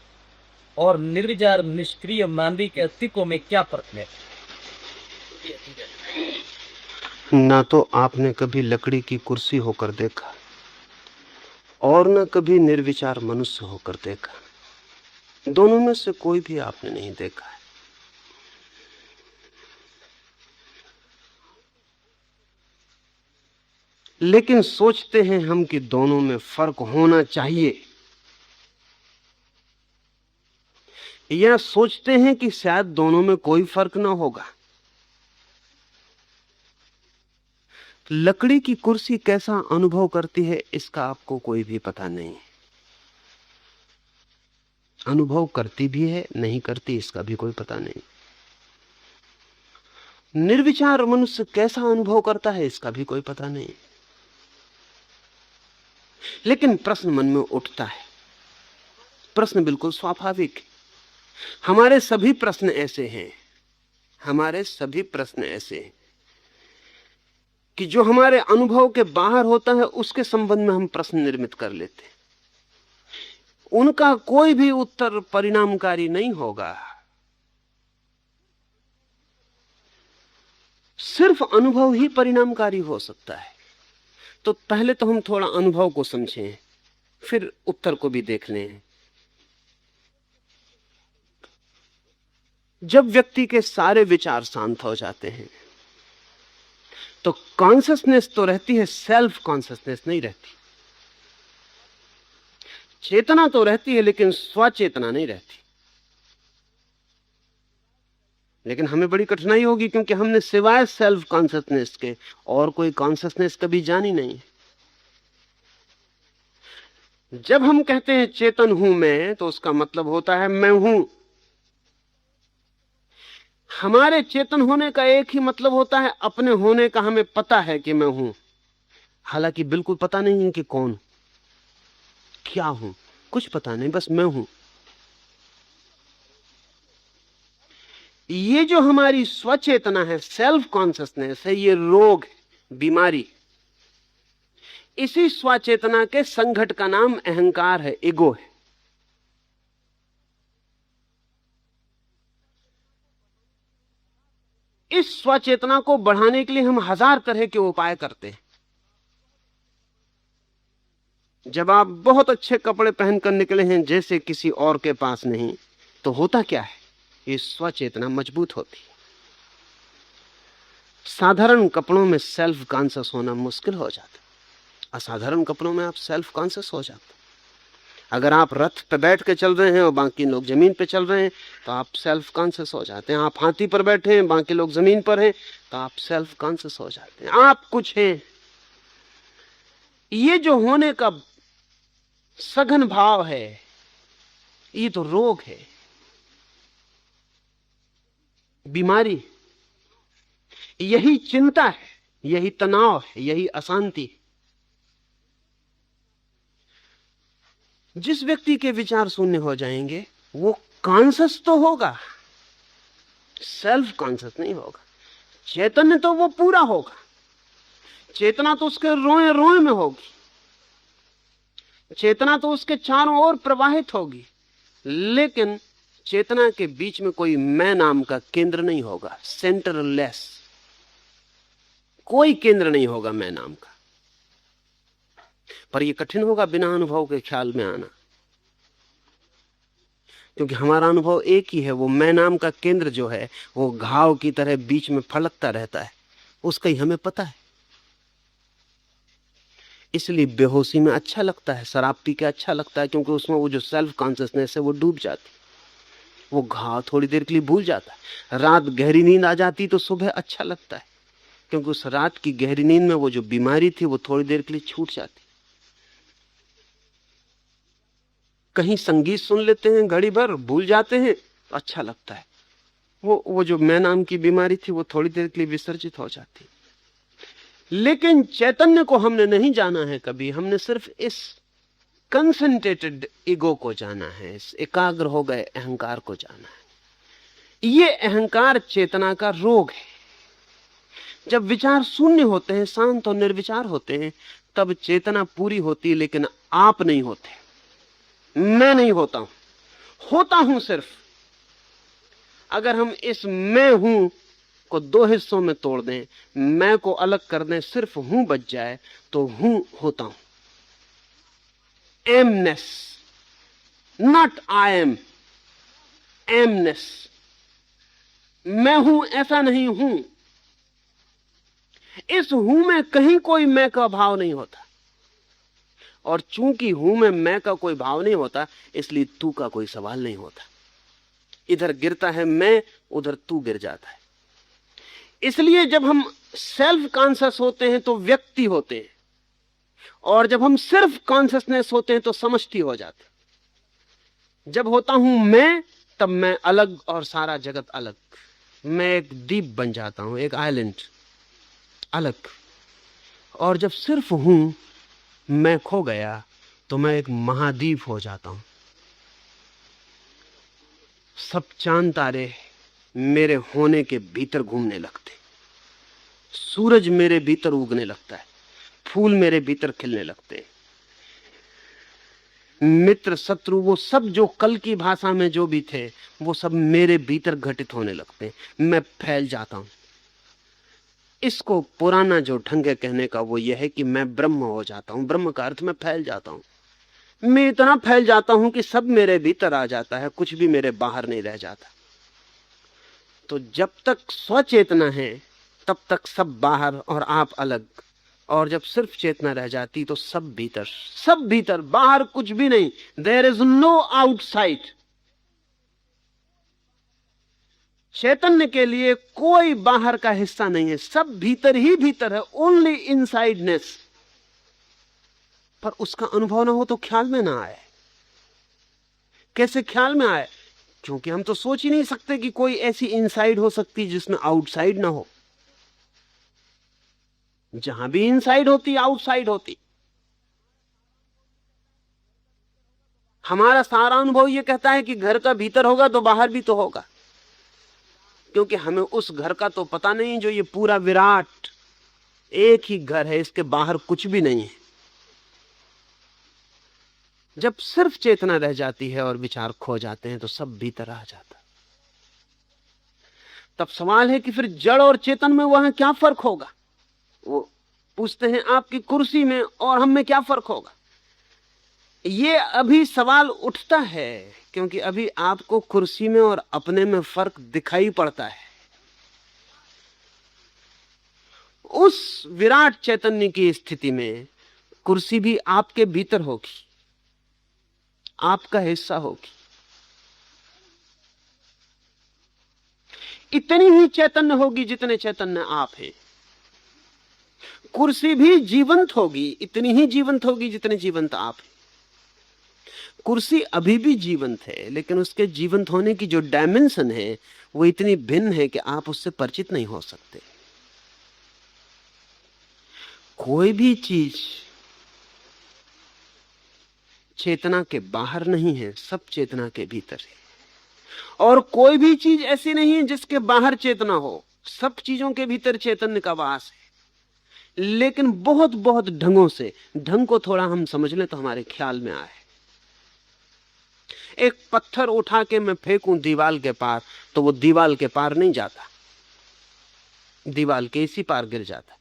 और निर्विचार निष्क्रिय मानवी के अस्तित्व में क्या फर्क है। ना तो आपने कभी लकड़ी की कुर्सी होकर देखा, और न कभी निर्विचार मनुष्य होकर देखा। दोनों में से कोई भी आपने नहीं देखा है। लेकिन सोचते हैं हम कि दोनों में फर्क होना चाहिए, या सोचते हैं कि शायद दोनों में कोई फर्क ना होगा। लकड़ी की कुर्सी कैसा अनुभव करती है इसका आपको कोई भी पता नहीं। अनुभव करती भी है, नहीं करती इसका भी कोई पता नहीं। निर्विचार मनुष्य कैसा अनुभव करता है इसका भी कोई पता नहीं। लेकिन प्रश्न मन में उठता है। प्रश्न बिल्कुल स्वाभाविक है। हमारे सभी प्रश्न ऐसे हैं, हमारे सभी प्रश्न ऐसे हैं कि जो हमारे अनुभव के बाहर होता है उसके संबंध में हम प्रश्न निर्मित कर लेते हैं। उनका कोई भी उत्तर परिणामकारी नहीं होगा। सिर्फ अनुभव ही परिणामकारी हो सकता है। तो पहले तो हम थोड़ा अनुभव को समझें, फिर उत्तर को भी देख लें। जब व्यक्ति के सारे विचार शांत हो जाते हैं तो कॉन्शसनेस तो रहती है, सेल्फ कॉन्शसनेस नहीं रहती। चेतना तो रहती है लेकिन स्वचेतना नहीं रहती। लेकिन हमें बड़ी कठिनाई होगी क्योंकि हमने सिवाय सेल्फ कॉन्शसनेस के और कोई कॉन्शसनेस कभी जानी नहीं। जब हम कहते हैं चेतन हूं मैं, तो उसका मतलब होता है मैं हूं। हमारे चेतन होने का एक ही मतलब होता है, अपने होने का हमें पता है कि मैं हूं, हालांकि बिल्कुल पता नहीं है कि कौन, क्या हूं, कुछ पता नहीं, बस मैं हूं। ये जो हमारी स्वचेतना है, सेल्फ कॉन्शसनेस है, ये रोग है, बीमारी। इसी स्वचेतना के संघट का नाम अहंकार है, ईगो है। इस स्वचेतना को बढ़ाने के लिए हम हजार तरह के उपाय करते हैं। जब आप बहुत अच्छे कपड़े पहनकर निकले हैं जैसे किसी और के पास नहीं, तो होता क्या है, ये स्वचेतना मजबूत होती है। साधारण कपड़ों में सेल्फ कॉन्शियस होना मुश्किल हो जाता है, असाधारण कपड़ों में आप सेल्फ कॉन्शियस हो जाते हैं। अगर आप रथ पे बैठ के चल रहे हैं और बाकी लोग जमीन पे चल रहे हैं तो आप सेल्फ कॉन्शियस हो जाते हैं। आप हाथी पर बैठे हैं, बाकी लोग जमीन पर हैं, तो आप सेल्फ कॉन्शियस हो जाते हैं, आप कुछ हैं। ये जो होने का सघन भाव है, ये तो रोग है, बीमारी। यही चिंता है, यही तनाव है, यही अशांति। जिस व्यक्ति के विचार शून्य हो जाएंगे वो कॉन्शियस तो होगा, सेल्फ कॉन्शियस नहीं होगा। चैतन्य तो वो पूरा होगा, चेतना तो उसके रोए रोए में होगी, चेतना तो उसके चारों ओर प्रवाहित होगी, लेकिन चेतना के बीच में कोई मैं नाम का केंद्र नहीं होगा, सेंटरलेस। कोई केंद्र नहीं होगा मैं नाम का। पर यह कठिन होगा बिना अनुभव के ख्याल में आना, क्योंकि हमारा अनुभव एक ही है। वो मैं नाम का केंद्र जो है वो घाव की तरह बीच में फलकता रहता है, उसका ही हमें पता है। इसलिए बेहोशी में अच्छा लगता है, शराब पी के अच्छा लगता है, क्योंकि उसमें वो जो सेल्फ कॉन्शियसनेस है वो डूब जाती, वो घाव थोड़ी देर के लिए भूल जाता है। रात गहरी नींद आ जाती तो सुबह अच्छा लगता है, क्योंकि उस रात की गहरी नींद में वो जो बीमारी थी वो थोड़ी देर के लिए छूट जाती। कहीं संगीत सुन लेते हैं, घड़ी भर भूल जाते हैं, तो अच्छा लगता है। वो जो मैं नाम की बीमारी थी वो थोड़ी देर के लिए विसर्जित हो जाती। लेकिन चैतन्य को हमने नहीं जाना है कभी, हमने सिर्फ इस कंसंट्रेटेड ईगो को जाना है, इस एकाग्र हो गए अहंकार को जाना है। ये अहंकार चेतना का रोग है। जब विचार शून्य होते हैं, शांत और निर्विचार होते हैं, तब चेतना पूरी होती है, लेकिन आप नहीं होते, मैं नहीं होता हूं, होता हूं सिर्फ। अगर हम इस मैं हूं को दो हिस्सों में तोड़ दें, मैं को अलग कर दें, सिर्फ हूं बच जाए, तो हूं होता हूं। MNIST, not I am, MNIST, मैं हूं ऐसा नहीं हूं। इस हूं में कहीं कोई मैं का भाव नहीं होता, और चूंकि हूं में मैं का कोई भाव नहीं होता, इसलिए तू का कोई सवाल नहीं होता। इधर गिरता है मैं, उधर तू गिर जाता है। इसलिए जब हम सेल्फ कॉन्शियस होते हैं तो व्यक्ति होते हैं, और जब हम सिर्फ कॉन्शियसनेस होते हैं तो समष्टि हो जाते हैं। जब होता हूं मैं, तब मैं अलग और सारा जगत अलग। मैं एक द्वीप बन जाता हूं, एक आइलैंड अलग। और जब सिर्फ हूं, मैं खो गया, तो मैं एक महाद्वीप हो जाता हूं। सब चांद तारे मेरे होने के भीतर घूमने लगते, सूरज मेरे भीतर उगने लगता है, फूल मेरे भीतर खिलने लगते हैं। मित्र शत्रु वो सब जो कल की भाषा में जो भी थे, वो सब मेरे भीतर घटित होने लगते हैं। मैं फैल जाता हूं। इसको पुराना जो ढंग है कहने का वो ये है कि मैं ब्रह्म हो जाता हूं। ब्रह्म का अर्थ मैं फैल जाता हूं। मैं इतना फैल जाता हूं कि सब मेरे भीतर आ जाता है, कुछ भी मेरे बाहर नहीं रह जाता। तो जब तक स्वचेतना है तब तक सब बाहर और आप अलग, और जब सिर्फ चेतना रह जाती तो सब भीतर, सब भीतर, बाहर कुछ भी नहीं। There is no outside. Chaitanya के लिए कोई बाहर का हिस्सा नहीं है, सब भीतर ही भीतर है, ओनली इनसाइडनेस। पर उसका अनुभव ना हो तो ख्याल में ना आए। कैसे ख्याल में आए? क्योंकि हम तो सोच ही नहीं सकते कि कोई ऐसी इनसाइड हो सकती जिसमें आउटसाइड ना हो। जहां भी इनसाइड होती, आउटसाइड होती। हमारा सारा अनुभव यह कहता है कि घर का भीतर होगा तो बाहर भी तो होगा, क्योंकि हमें उस घर का तो पता नहीं जो ये पूरा विराट एक ही घर है, इसके बाहर कुछ भी नहीं है। जब सिर्फ चेतना रह जाती है और विचार खो जाते हैं तो सब भीतर आ जाता। तब सवाल है कि फिर जड़ और चेतन में वहां क्या फर्क होगा? वो पूछते हैं आपकी कुर्सी में और हम में क्या फर्क होगा? ये अभी सवाल उठता है क्योंकि अभी आपको कुर्सी में और अपने में फर्क दिखाई पड़ता है। उस विराट चैतन्य की स्थिति में कुर्सी भी आपके भीतर होगी, आपका हिस्सा होगी। इतनी ही चैतन्य होगी जितने चैतन्य आप हैं। कुर्सी भी जीवंत होगी, इतनी ही जीवंत होगी जितने जीवंत आप हैं। कुर्सी अभी भी जीवंत है, लेकिन उसके जीवंत होने की जो डायमेंशन है वो इतनी भिन्न है कि आप उससे परिचित नहीं हो सकते। कोई भी चीज चेतना के बाहर नहीं है, सब चेतना के भीतर है। और कोई भी चीज ऐसी नहीं है जिसके बाहर चेतना हो, सब चीजों के भीतर चैतन्य का वास है। लेकिन बहुत बहुत ढंगों से, ढंग को थोड़ा हम समझ लें तो हमारे ख्याल में आए। एक पत्थर उठा के मैं फेंकूं दीवाल के पार तो वो दीवाल के पार नहीं जाता, दीवाल के इसी पार गिर जाता।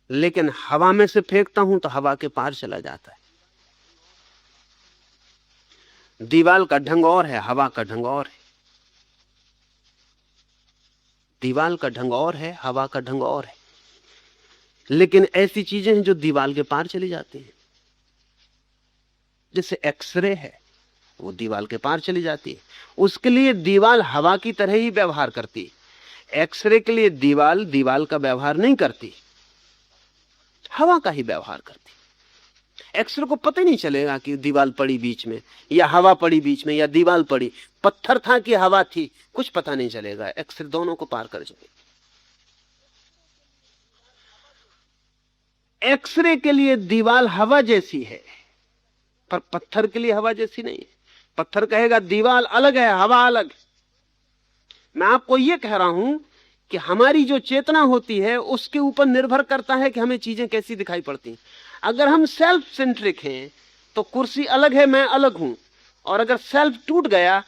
लेकिन हवा में से फेंकता हूं तो हवा के पार चला जाता है। दीवाल का ढंग और है, हवा का ढंग और है। दीवाल का ढंग और है, हवा का ढंग और है। लेकिन ऐसी चीजें हैं जो दीवाल के पार चली जाती हैं। जैसे एक्सरे है, वो दीवाल के पार चली जाती है। उसके लिए दीवाल हवा की तरह ही व्यवहार करती है। एक्सरे के लिए दीवाल दीवाल का व्यवहार नहीं करती, हवा का ही व्यवहार करती। एक्सरे को पता ही नहीं चलेगा कि दीवाल पड़ी बीच में या हवा पड़ी बीच में या दीवाल पड़ी, पत्थर था कि हवा थी, कुछ पता नहीं चलेगा। एक्सरे दोनों को पार कर जाएगी। एक्सरे के लिए दीवाल हवा जैसी है, पर पत्थर के लिए हवा जैसी नहीं है। पत्थर कहेगा दीवाल अलग है, हवा अलग है। मैं आपको यह कह रहा हूं कि हमारी जो चेतना होती है उसके ऊपर निर्भर करता है कि हमें चीजें कैसी दिखाई पड़ती हैं। अगर हम सेल्फ सेंट्रिक हैं तो कुर्सी अलग है, मैं अलग हूं। और अगर सेल्फ टूट गया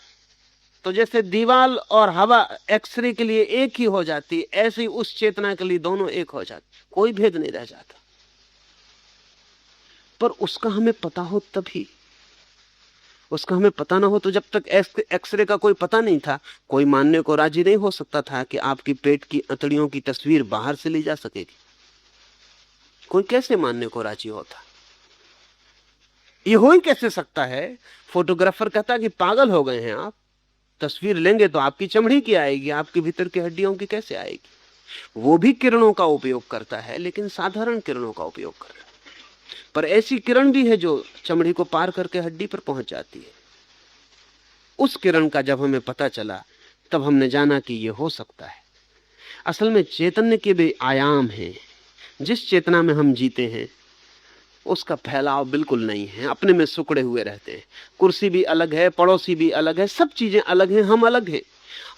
तो जैसे दीवाल और हवा एक्सरे के लिए एक ही हो जाती, ऐसे ही उस चेतना के लिए दोनों एक हो जाती, कोई भेद नहीं रह जाता। पर उसका हमें पता हो तभी। उसका हमें पता ना हो तो जब तक एक्सरे का कोई पता नहीं था, कोई मानने को राजी नहीं हो सकता था कि आपकी पेट की अंतड़ियों की तस्वीर बाहर से ली जा सकेगी। कोई कैसे मानने को राजी होता? ये हो ही कैसे सकता है? फोटोग्राफर कहता कि पागल हो गए हैं आप, तस्वीर लेंगे तो आपकी चमड़ी की आएगी, आपके भीतर की हड्डियों की कैसे आएगी? वो भी किरणों का उपयोग करता है, लेकिन साधारण किरणों का उपयोग कर रहा है। पर ऐसी किरण भी है जो चमड़ी को पार करके हड्डी पर पहुंच जाती है। उस किरण का जब हमें पता चला, तब हमने जाना कि यह हो सकता है। असल में चैतन्य के भी आयाम हैं। जिस चेतना में हम जीते हैं उसका फैलाव बिल्कुल नहीं है, अपने में सुकड़े हुए रहते हैं। कुर्सी भी अलग है, पड़ोसी भी अलग है, सब चीजें अलग हैं, हम अलग हैं।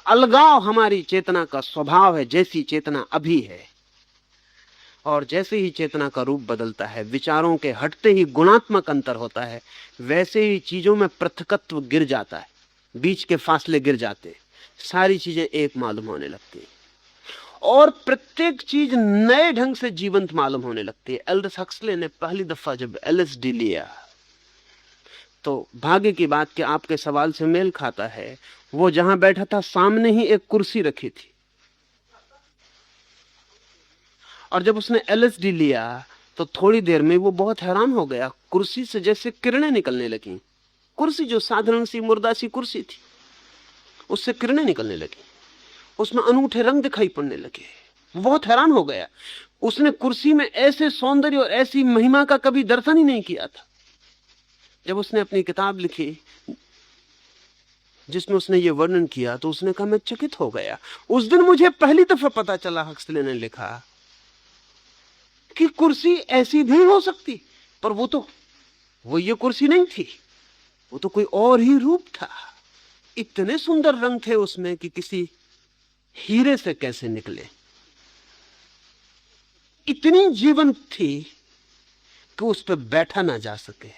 अलगाव हमारी चेतना का स्वभाव है, जैसी चेतना अभी है। और जैसे ही चेतना का रूप बदलता है, विचारों के हटते ही गुणात्मक अंतर होता है, वैसे ही चीजों में पृथकत्व गिर जाता है, बीच के फासले गिर जाते, सारी चीजें एक मालूम होने लगती हैं और प्रत्येक चीज नए ढंग से जीवंत मालूम होने लगती है। एल्डस हक्सले ने पहली दफा जब एलएसडी लिया, तो भाग्य की बात कि आपके सवाल से मेल खाता है, वो जहां बैठा था सामने ही एक कुर्सी रखी थी। और जब उसने एलएसडी लिया तो थोड़ी देर में वो बहुत हैरान हो गया, कुर्सी से जैसे किरणें निकलने लगी। कुर्सी जो साधारण सी मुर्दा सी कुर्सी थी, उससे किरणें निकलने लगी, उसमें अनूठे रंग दिखाई पड़ने लगे। वो बहुत हैरान हो गया। उसने कुर्सी में ऐसे सौंदर्य और ऐसी महिमा का कभी दर्शन ही नहीं किया था। जब उसने अपनी किताब लिखी जिसमें उसने ये वर्णन किया, तो उसने कहा मैं चकित हो गया। उस दिन मुझे पहली दफा पता चला, हक्सले ने लिखा, कि कुर्सी ऐसी भी हो सकती। पर वो ये कुर्सी नहीं थी, वो तो कोई और ही रूप था। इतने सुंदर रंग थे उसमें कि किसी हीरे से कैसे निकले। इतनी जीवंत थी कि उस पर बैठा ना जा सके।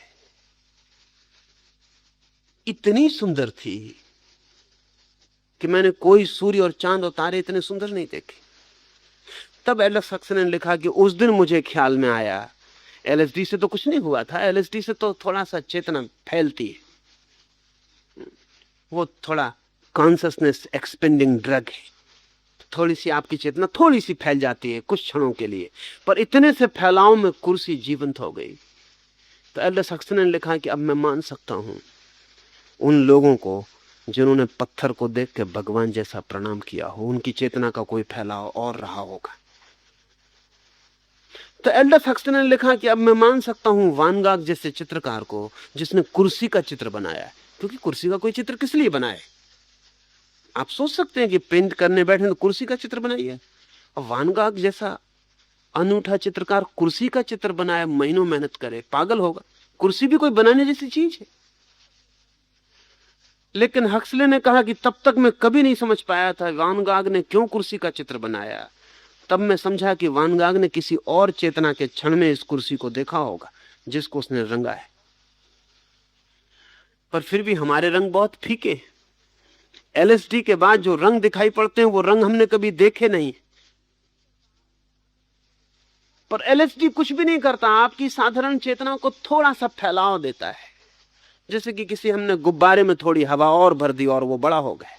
इतनी सुंदर थी कि मैंने कोई सूर्य और चांद और तारे इतने सुंदर नहीं देखे। तब एल्डस हक्सले ने लिखा कि उस दिन मुझे ख्याल में आया, एलएसडी से तो कुछ नहीं हुआ था, एलएसडी से तो थोड़ा सा चेतना फैलती है, वो थोड़ा कॉन्शियसनेस एक्सपेंडिंग ड्रग है, थोड़ी सी आपकी चेतना थोड़ी सी फैल जाती है कुछ क्षणों के लिए, पर इतने से फैलाव में कुर्सी जीवंत हो गई। तो एल्डस हक्सले ने लिखा कि अब मैं मान सकता हूं उन लोगों को जिन्होंने पत्थर को देख के भगवान जैसा प्रणाम किया हो, उनकी चेतना का कोई फैलाव और रहा होगा। तो एल्डस हक्सले ने लिखा कि अब मैं मान सकता हूं वान गाग जैसे चित्रकार को जिसने कुर्सी का चित्र बनाया है, क्योंकि कुर्सी का कोई चित्र किस लिए बनाए? आप सोच सकते हैं कि पेंट करने बैठे तो कुर्सी का चित्र बनाइए। और वान गाग जैसा अनूठा चित्रकार कुर्सी का चित्र बनाए, महीनों मेहनत करे, पागल होगा। कुर्सी भी कोई बनाने जैसी चीज है। लेकिन हक्सले ने कहा कि तब तक मैं कभी नहीं समझ पाया था वान गाग ने क्यों कुर्सी का चित्र बनाया। तब मैं समझा कि वान गाग ने किसी और चेतना के क्षण में इस कुर्सी को देखा होगा जिसको उसने रंगा है। पर फिर भी हमारे रंग बहुत फीके। एलएसडी के बाद जो रंग दिखाई पड़ते हैं वो रंग हमने कभी देखे नहीं। पर एलएसडी कुछ भी नहीं करता, आपकी साधारण चेतना को थोड़ा सा फैलाव देता है, जैसे कि किसी हमने गुब्बारे में थोड़ी हवा और भर दी और वो बड़ा हो गया।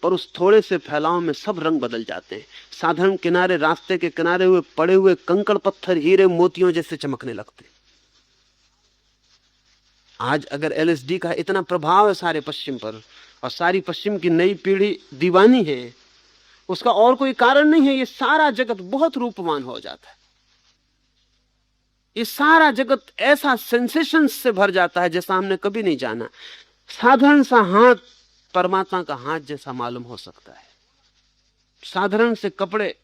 पर उस थोड़े से फैलाव में सब रंग बदल जाते हैं। साधारण किनारे, रास्ते के किनारे हुए पड़े हुए कंकड़ पत्थर हीरे मोतियों जैसे चमकने लगते। आज अगर एलएसडी का इतना प्रभाव है सारे पश्चिम पर, और सारी पश्चिम की नई पीढ़ी दीवानी है, उसका और कोई कारण नहीं है। ये सारा जगत बहुत रूपवान हो जाता है। ये सारा जगत ऐसा सेंसेशन से भर जाता है जैसा हमने कभी नहीं जाना। साधारण सा हाथ परमात्मा का हाथ जैसा मालूम हो सकता है। साधारण से कपड़े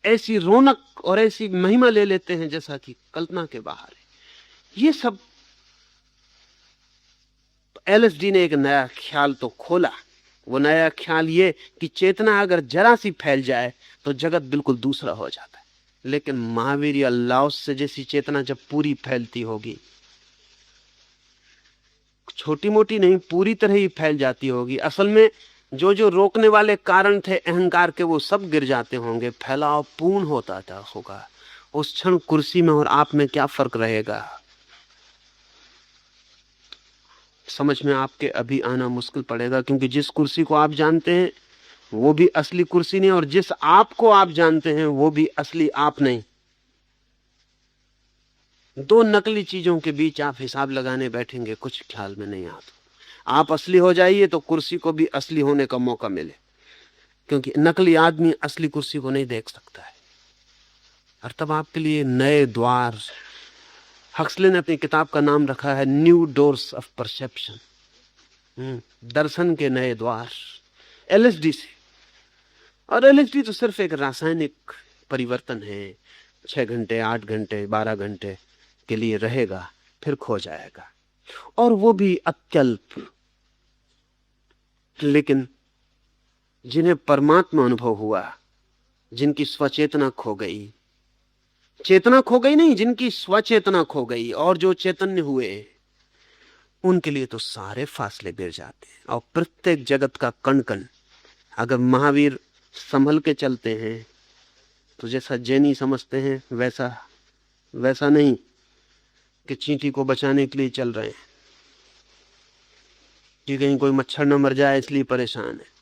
ऐसी रौनक और ऐसी महिमा ले लेते हैं जैसा कि कल्पना के बाहर है। ये सब एलएसडी ने एक नया ख्याल तो खोला। वो नया ख्याल ये कि चेतना अगर जरा सी फैल जाए तो जगत बिल्कुल दूसरा हो जाता है। लेकिन महावीर या लाओस से जैसी चेतना जब पूरी फैलती होगी, छोटी मोटी नहीं, पूरी तरह ही फैल जाती होगी, असल में जो जो रोकने वाले कारण थे अहंकार के, वो सब गिर जाते होंगे, फैलाव पूर्ण होता होगा। उस क्षण कुर्सी में और आप में क्या फर्क रहेगा, समझ में आपके अभी आना मुश्किल पड़ेगा। क्योंकि जिस कुर्सी को आप जानते हैं वो भी असली कुर्सी नहीं, और जिस आप को आप जानते हैं वो भी असली आप नहीं। दो नकली चीजों के बीच आप हिसाब लगाने बैठेंगे, कुछ ख्याल में नहीं आता। आप असली हो जाइए तो कुर्सी को भी असली होने का मौका मिले, क्योंकि नकली आदमी असली कुर्सी को नहीं देख सकता है। और तब आपके लिए नए द्वार, हक्सले ने अपनी किताब का नाम रखा है न्यू डोर्स ऑफ परसेप्शन, दर्शन के नए द्वार, एलएसडी से। और एलएसडी तो सिर्फ एक रासायनिक परिवर्तन है, 6 घंटे 8 घंटे 12 घंटे के लिए रहेगा, फिर खो जाएगा, और वो भी अत्यल्प। लेकिन जिन्हें परमात्मा अनुभव हुआ, जिनकी स्वचेतना खो गई, चेतना खो गई नहीं, जिनकी स्वचेतना खो गई और जो चैतन्य हुए, उनके लिए तो सारे फासले गिर जाते हैं। और प्रत्येक जगत का कण कण, अगर महावीर संभल के चलते हैं तो जैसा जैनी समझते हैं वैसा नहीं कि चींटी को बचाने के लिए चल रहे हैं, कि कहीं कोई मच्छर न मर जाए इसलिए परेशान है।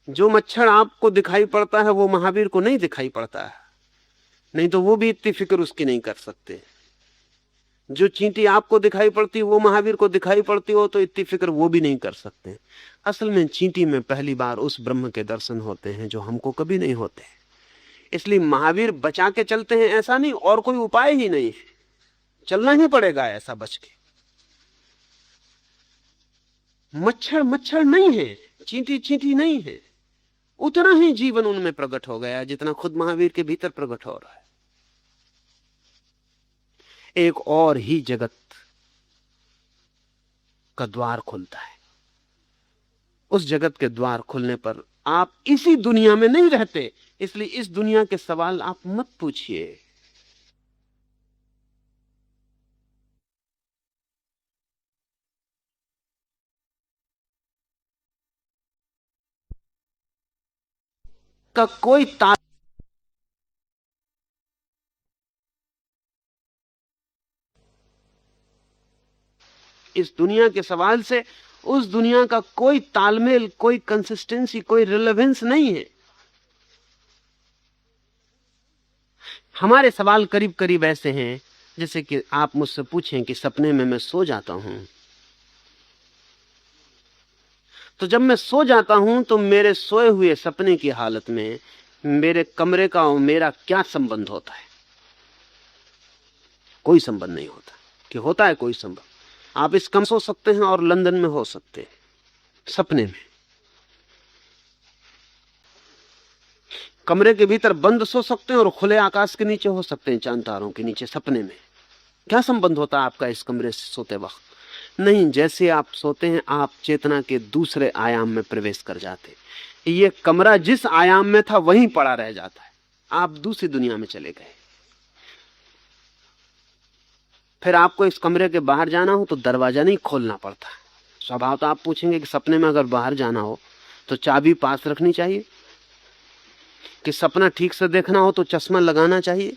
जो मच्छर आपको दिखाई पड़ता है वो महावीर को नहीं दिखाई पड़ता है, नहीं तो वो भी इतनी फिक्र उसकी नहीं कर सकते। जो चींटी आपको दिखाई पड़ती वो महावीर को दिखाई पड़ती हो तो इतनी फिक्र वो भी नहीं कर सकते। असल में चींटी में पहली बार उस ब्रह्म के दर्शन होते हैं जो हमको कभी नहीं होते। इसलिए महावीर बचा के चलते हैं, ऐसा नहीं, और कोई उपाय ही नहीं है, चलना ही पड़ेगा ऐसा बच के। मच्छर मच्छर नहीं है, चींटी चींटी नहीं है, उतना ही जीवन उनमें प्रकट हो गया जितना खुद महावीर के भीतर प्रकट हो रहा है। एक और ही जगत का द्वार खुलता है। उस जगत के द्वार खुलने पर आप इसी दुनिया में नहीं रहते, इसलिए इस दुनिया के सवाल आप मत पूछिए। का कोई इस दुनिया के सवाल से उस दुनिया का कोई तालमेल, कोई कंसिस्टेंसी, कोई रिलेवेंस नहीं है। हमारे सवाल करीब करीब ऐसे हैं जैसे कि आप मुझसे पूछें कि सपने में मैं सो जाता हूं, तो जब मैं सो जाता हूं तो मेरे सोए हुए सपने की हालत में मेरे कमरे का और मेरा क्या संबंध होता है? कोई संबंध नहीं होता। कि होता है कोई संबंध? आप इस कम सो सकते हैं और लंदन में हो सकते हैं सपने में। कमरे के भीतर बंद सो सकते हैं और खुले आकाश के नीचे हो सकते हैं, चांद तारों के नीचे सपने में। क्या संबंध होता है आपका इस कमरे से सोते वक्त? नहीं, जैसे आप सोते हैं आप चेतना के दूसरे आयाम में प्रवेश कर जाते। ये कमरा जिस आयाम में था वहीं पड़ा रह जाता है, आप दूसरी दुनिया में चले गए। फिर आपको इस कमरे के बाहर जाना हो तो दरवाजा नहीं खोलना पड़ता। स्वभावतः आप पूछेंगे कि सपने में अगर बाहर जाना हो तो चाबी पास रखनी चाहिए, कि सपना ठीक से देखना हो तो चश्मा लगाना चाहिए?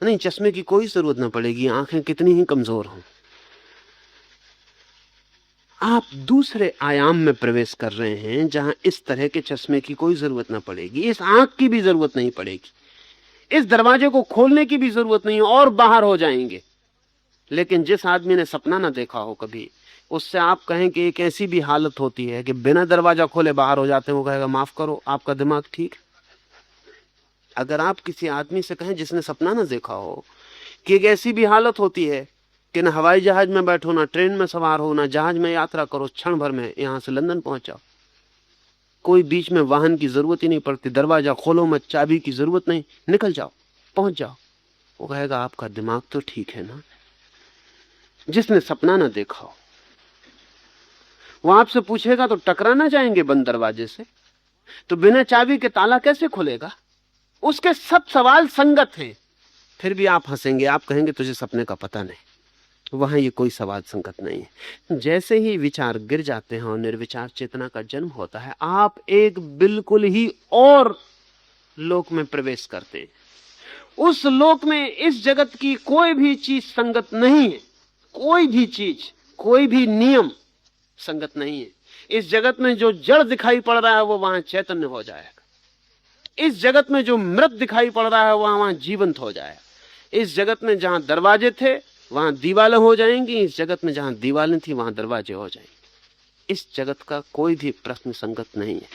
नहीं, चश्मे की कोई जरूरत ना पड़ेगी, आंखें कितनी ही कमजोर हों। आप दूसरे आयाम में प्रवेश कर रहे हैं जहां इस तरह के चश्मे की कोई जरूरत ना पड़ेगी, इस आंख की भी जरूरत नहीं पड़ेगी, इस दरवाजे को खोलने की भी जरूरत नहीं, और बाहर हो जाएंगे। लेकिन जिस आदमी ने सपना ना देखा हो कभी, उससे आप कहें कि एक ऐसी भी हालत होती है कि बिना दरवाजा खोले बाहर हो जाते हैं, वो कहेगा माफ करो आपका दिमाग ठीक है। अगर आप किसी आदमी से कहें जिसने सपना ना देखा हो कि एक ऐसी भी हालत होती है कि ना हवाई जहाज में बैठो, ना ट्रेन में सवार हो, ना जहाज में यात्रा करो, क्षण भर में यहां से लंदन पहुंच जाओ, कोई बीच में वाहन की जरूरत ही नहीं पड़ती, दरवाजा खोलो मत, चाबी की जरूरत नहीं, निकल जाओ, पहुंच जाओ, वो कहेगा आपका दिमाग तो ठीक है ना। जिसने सपना ना देखा हो वो आपसे पूछेगा तो टकराना जाएंगे बंद दरवाजे से, तो बिना चाबी के ताला कैसे खुलेगा? उसके सब सवाल संगत हैं, फिर भी आप हंसेंगे, आप कहेंगे तुझे सपने का पता नहीं, वहां ये कोई सवाल संगत नहीं है। जैसे ही विचार गिर जाते हैं और निर्विचार चेतना का जन्म होता है, आप एक बिल्कुल ही और लोक में प्रवेश करते हैं। उस लोक में इस जगत की कोई भी चीज संगत नहीं है, कोई भी चीज, कोई भी नियम संगत नहीं है। इस जगत में जो जड़ दिखाई पड़ रहा है वो वहां चैतन्य हो जाएगा। इस जगत में जो मृत दिखाई पड़ रहा है वहां जीवंत हो जाएगा। इस जगत में जहां दरवाजे थे वहां दीवालें हो जाएंगी, इस जगत में जहां दीवालें थी वहां दरवाजे हो जाएंगे। इस जगत का कोई भी प्रश्न संगत नहीं है।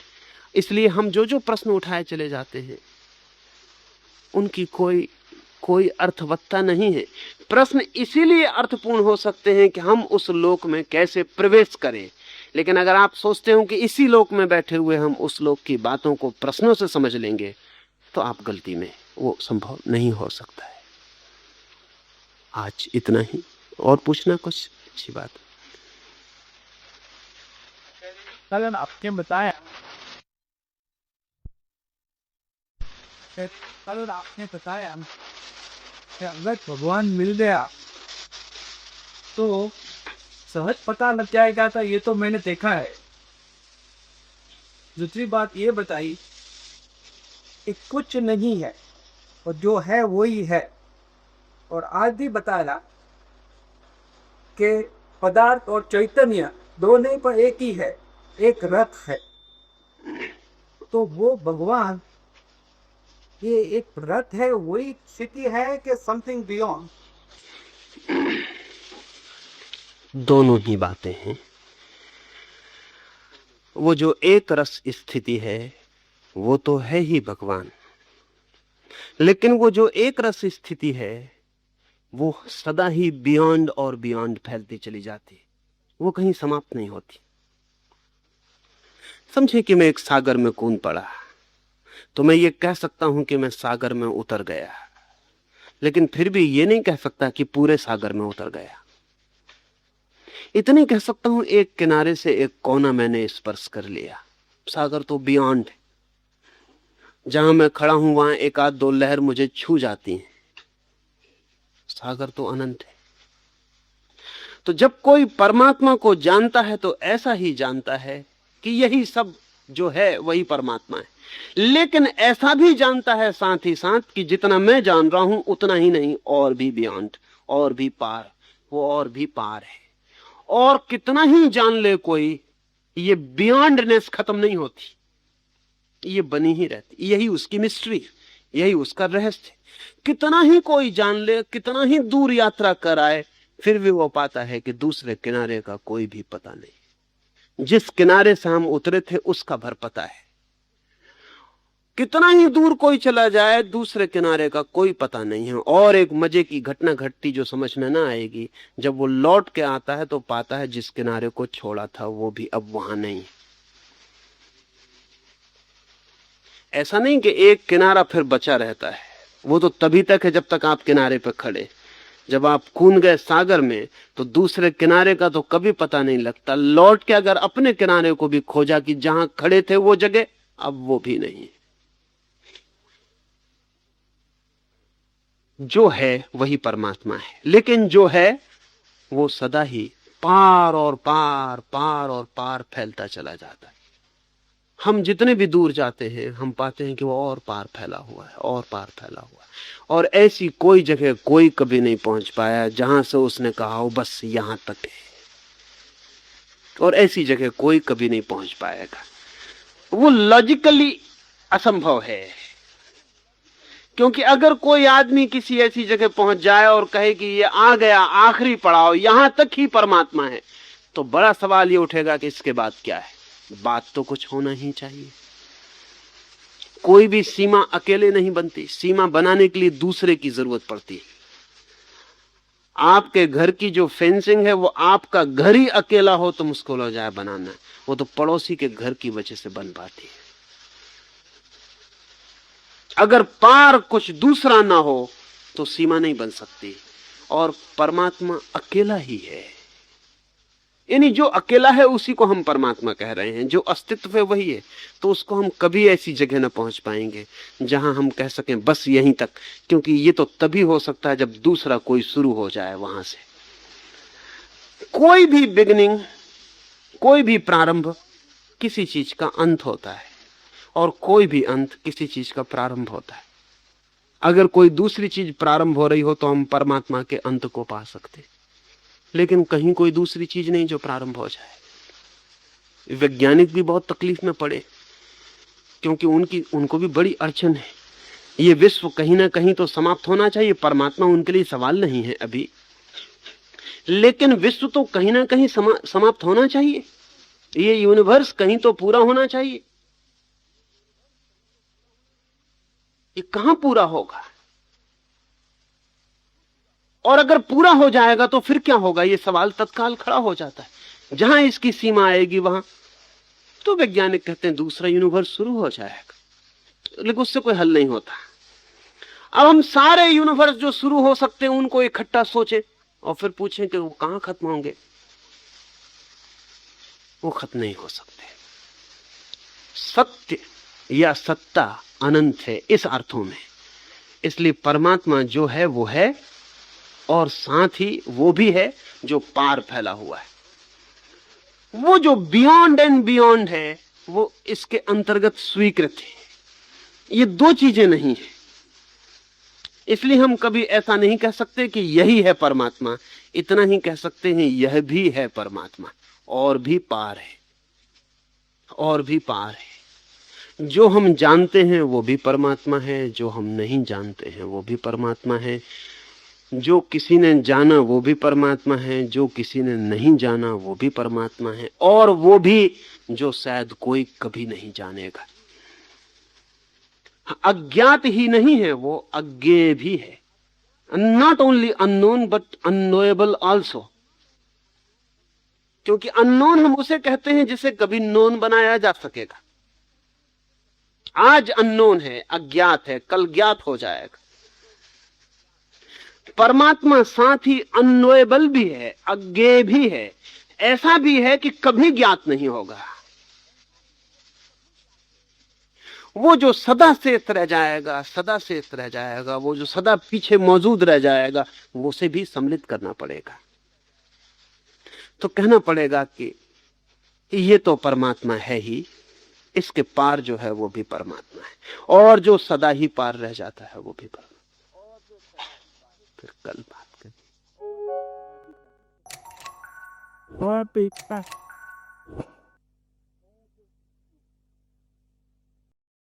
इसलिए हम जो जो प्रश्न उठाए चले जाते हैं उनकी कोई अर्थवत्ता नहीं है। प्रश्न इसीलिए अर्थपूर्ण हो सकते हैं कि हम उस लोक में कैसे प्रवेश करें। लेकिन अगर आप सोचते हो कि इसी लोक में बैठे हुए हम उस लोक की बातों को प्रश्नों से समझ लेंगे, तो आप गलती में, वो संभव नहीं हो सकता है। आज इतना ही। और पूछना कुछ? अच्छी बात। कल आपने बताया कि अगर भगवान मिल गया तो सहज पता लग जाएगा। था ये तो मैंने देखा है। दूसरी बात ये बताई कि कुछ नहीं है और जो है वही है। और आज भी बताया कि पदार्थ और चैतन्य दोनों पर एक ही है, एक रथ है। तो वो भगवान ये एक रथ है, वही स्थिति है कि समथिंग बियॉन्ड? दोनों ही बातें हैं। वो जो एक रस स्थिति है वो तो है ही भगवान, लेकिन वो जो एक रस स्थिति है वो सदा ही बियॉन्ड और बियॉन्ड फैलती चली जाती, वो कहीं समाप्त नहीं होती। समझे कि मैं एक सागर में कूद पड़ा, तो मैं ये कह सकता हूं कि मैं सागर में उतर गया, लेकिन फिर भी ये नहीं कह सकता कि पूरे सागर में उतर गया। इतनी कह सकता हूं एक किनारे से एक कोना मैंने स्पर्श कर लिया। सागर तो बियॉन्ड है। जहां मैं खड़ा हूं वहां एक आध दो लहर मुझे छू जाती हैं। सागर तो अनंत है। तो जब कोई परमात्मा को जानता है तो ऐसा ही जानता है कि यही सब जो है वही परमात्मा है। लेकिन ऐसा भी जानता है साथ ही साथ कि जितना मैं जान रहा हूं उतना ही नहीं, और भी बियॉन्ड, और भी पार, वो और भी पार है। और कितना ही जान ले कोई, ये बियॉन्डनेस खत्म नहीं होती, ये बनी ही रहती। यही उसकी मिस्ट्री, यही उसका रहस्य। कितना ही कोई जान ले, कितना ही दूर यात्रा कराए, फिर भी वो पाता है कि दूसरे किनारे का कोई भी पता नहीं। जिस किनारे से हम उतरे थे उसका भर पता है। कितना ही दूर कोई चला जाए, दूसरे किनारे का कोई पता नहीं है। और एक मजे की घटना घटती जो समझ में ना आएगी, जब वो लौट के आता है तो पाता है जिस किनारे को छोड़ा था वो भी अब वहां नहीं। ऐसा नहीं कि एक किनारा फिर बचा रहता है, वो तो तभी तक है जब तक आप किनारे पर खड़े। जब आप कूद गए सागर में तो दूसरे किनारे का तो कभी पता नहीं लगता। लौट के अगर अपने किनारे को भी खोजा कि जहां खड़े थे वो जगह, अब वो भी नहीं। जो है वही परमात्मा है, लेकिन जो है वो सदा ही पार और पार, पार और पार फैलता चला जाता है। हम जितने भी दूर जाते हैं हम पाते हैं कि वो और पार फैला हुआ है, और पार फैला हुआ है। और ऐसी कोई जगह कोई कभी नहीं पहुंच पाया जहां से उसने कहा हो बस यहां तक है। और ऐसी जगह कोई कभी नहीं पहुंच पाएगा। वो लॉजिकली असंभव है। क्योंकि अगर कोई आदमी किसी ऐसी जगह पहुंच जाए और कहे कि ये आ गया आखिरी पड़ाव, यहां तक ही परमात्मा है, तो बड़ा सवाल ये उठेगा कि इसके बाद क्या है। बात तो कुछ होना ही चाहिए। कोई भी सीमा अकेले नहीं बनती, सीमा बनाने के लिए दूसरे की जरूरत पड़ती है। आपके घर की जो फेंसिंग है वो आपका घर ही अकेला हो तो मुश्किल हो जाए बनाना, वो तो पड़ोसी के घर की वजह से बन पाती है। अगर पार कुछ दूसरा ना हो तो सीमा नहीं बन सकती। और परमात्मा अकेला ही है, यानी जो अकेला है उसी को हम परमात्मा कह रहे हैं। जो अस्तित्व है वही है। तो उसको हम कभी ऐसी जगह ना पहुंच पाएंगे जहां हम कह सकें बस यहीं तक, क्योंकि ये तो तभी हो सकता है जब दूसरा कोई शुरू हो जाए वहां से। कोई भी बिगिनिंग, कोई भी प्रारंभ किसी चीज का अंत होता है, और कोई भी अंत किसी चीज का प्रारंभ होता है। अगर कोई दूसरी चीज प्रारंभ हो रही हो तो हम परमात्मा के अंत को पा सकते, लेकिन कहीं कोई दूसरी चीज नहीं जो प्रारंभ हो जाए। वैज्ञानिक भी बहुत तकलीफ में पड़े, क्योंकि उनको भी बड़ी अड़चन है। ये विश्व कहीं ना कहीं तो समाप्त होना चाहिए, परमात्मा उनके लिए सवाल नहीं है अभी, लेकिन विश्व तो कहीं ना कहीं समाप्त होना चाहिए। ये यूनिवर्स कहीं तो पूरा होना चाहिए। ये कहां पूरा होगा? और अगर पूरा हो जाएगा तो फिर क्या होगा? ये सवाल तत्काल खड़ा हो जाता है। जहां इसकी सीमा आएगी वहां तो वैज्ञानिक कहते हैं दूसरा यूनिवर्स शुरू हो जाएगा, लेकिन उससे कोई हल नहीं होता। अब हम सारे यूनिवर्स जो शुरू हो सकते हैं उनको इकट्ठा सोचें और फिर पूछें कि वो कहां खत्म होंगे। वो खत्म नहीं हो सकते। सत्य या सत्ता अनंत है इस अर्थों में। इसलिए परमात्मा जो है वो है, और साथ ही वो भी है जो पार फैला हुआ है। वो जो बियॉन्ड एंड बियॉन्ड है वो इसके अंतर्गत स्वीकृत है। ये दो चीजें नहीं है। इसलिए हम कभी ऐसा नहीं कह सकते कि यही है परमात्मा, इतना ही कह सकते हैं यह भी है परमात्मा, और भी पार है, और भी पार है। जो हम जानते हैं वो भी परमात्मा है, जो हम नहीं जानते हैं वो भी परमात्मा है। जो किसी ने जाना वो भी परमात्मा है, जो किसी ने नहीं जाना वो भी परमात्मा है, और वो भी जो शायद कोई कभी नहीं जानेगा। अज्ञात ही नहीं है, वो अज्ञेय भी है। Not only unknown but unknowable also. क्योंकि अननोन हम उसे कहते हैं जिसे कभी नोन बनाया जा सकेगा। आज अननोन है, अज्ञात है, कल ज्ञात हो जाएगा। परमात्मा साथ ही अननोएबल भी है, अज्ञेय भी है, ऐसा भी है कि कभी ज्ञात नहीं होगा। वो जो सदा शेष रह जाएगा, सदा शेष रह जाएगा, वो जो सदा पीछे मौजूद रह जाएगा, वो उसे भी सम्मिलित करना पड़ेगा। तो कहना पड़ेगा कि ये तो परमात्मा है ही, इसके पार जो है वो भी परमात्मा है, और जो सदा ही पार रह जाता है वो भी परमात्मा। फिर कल बात करें।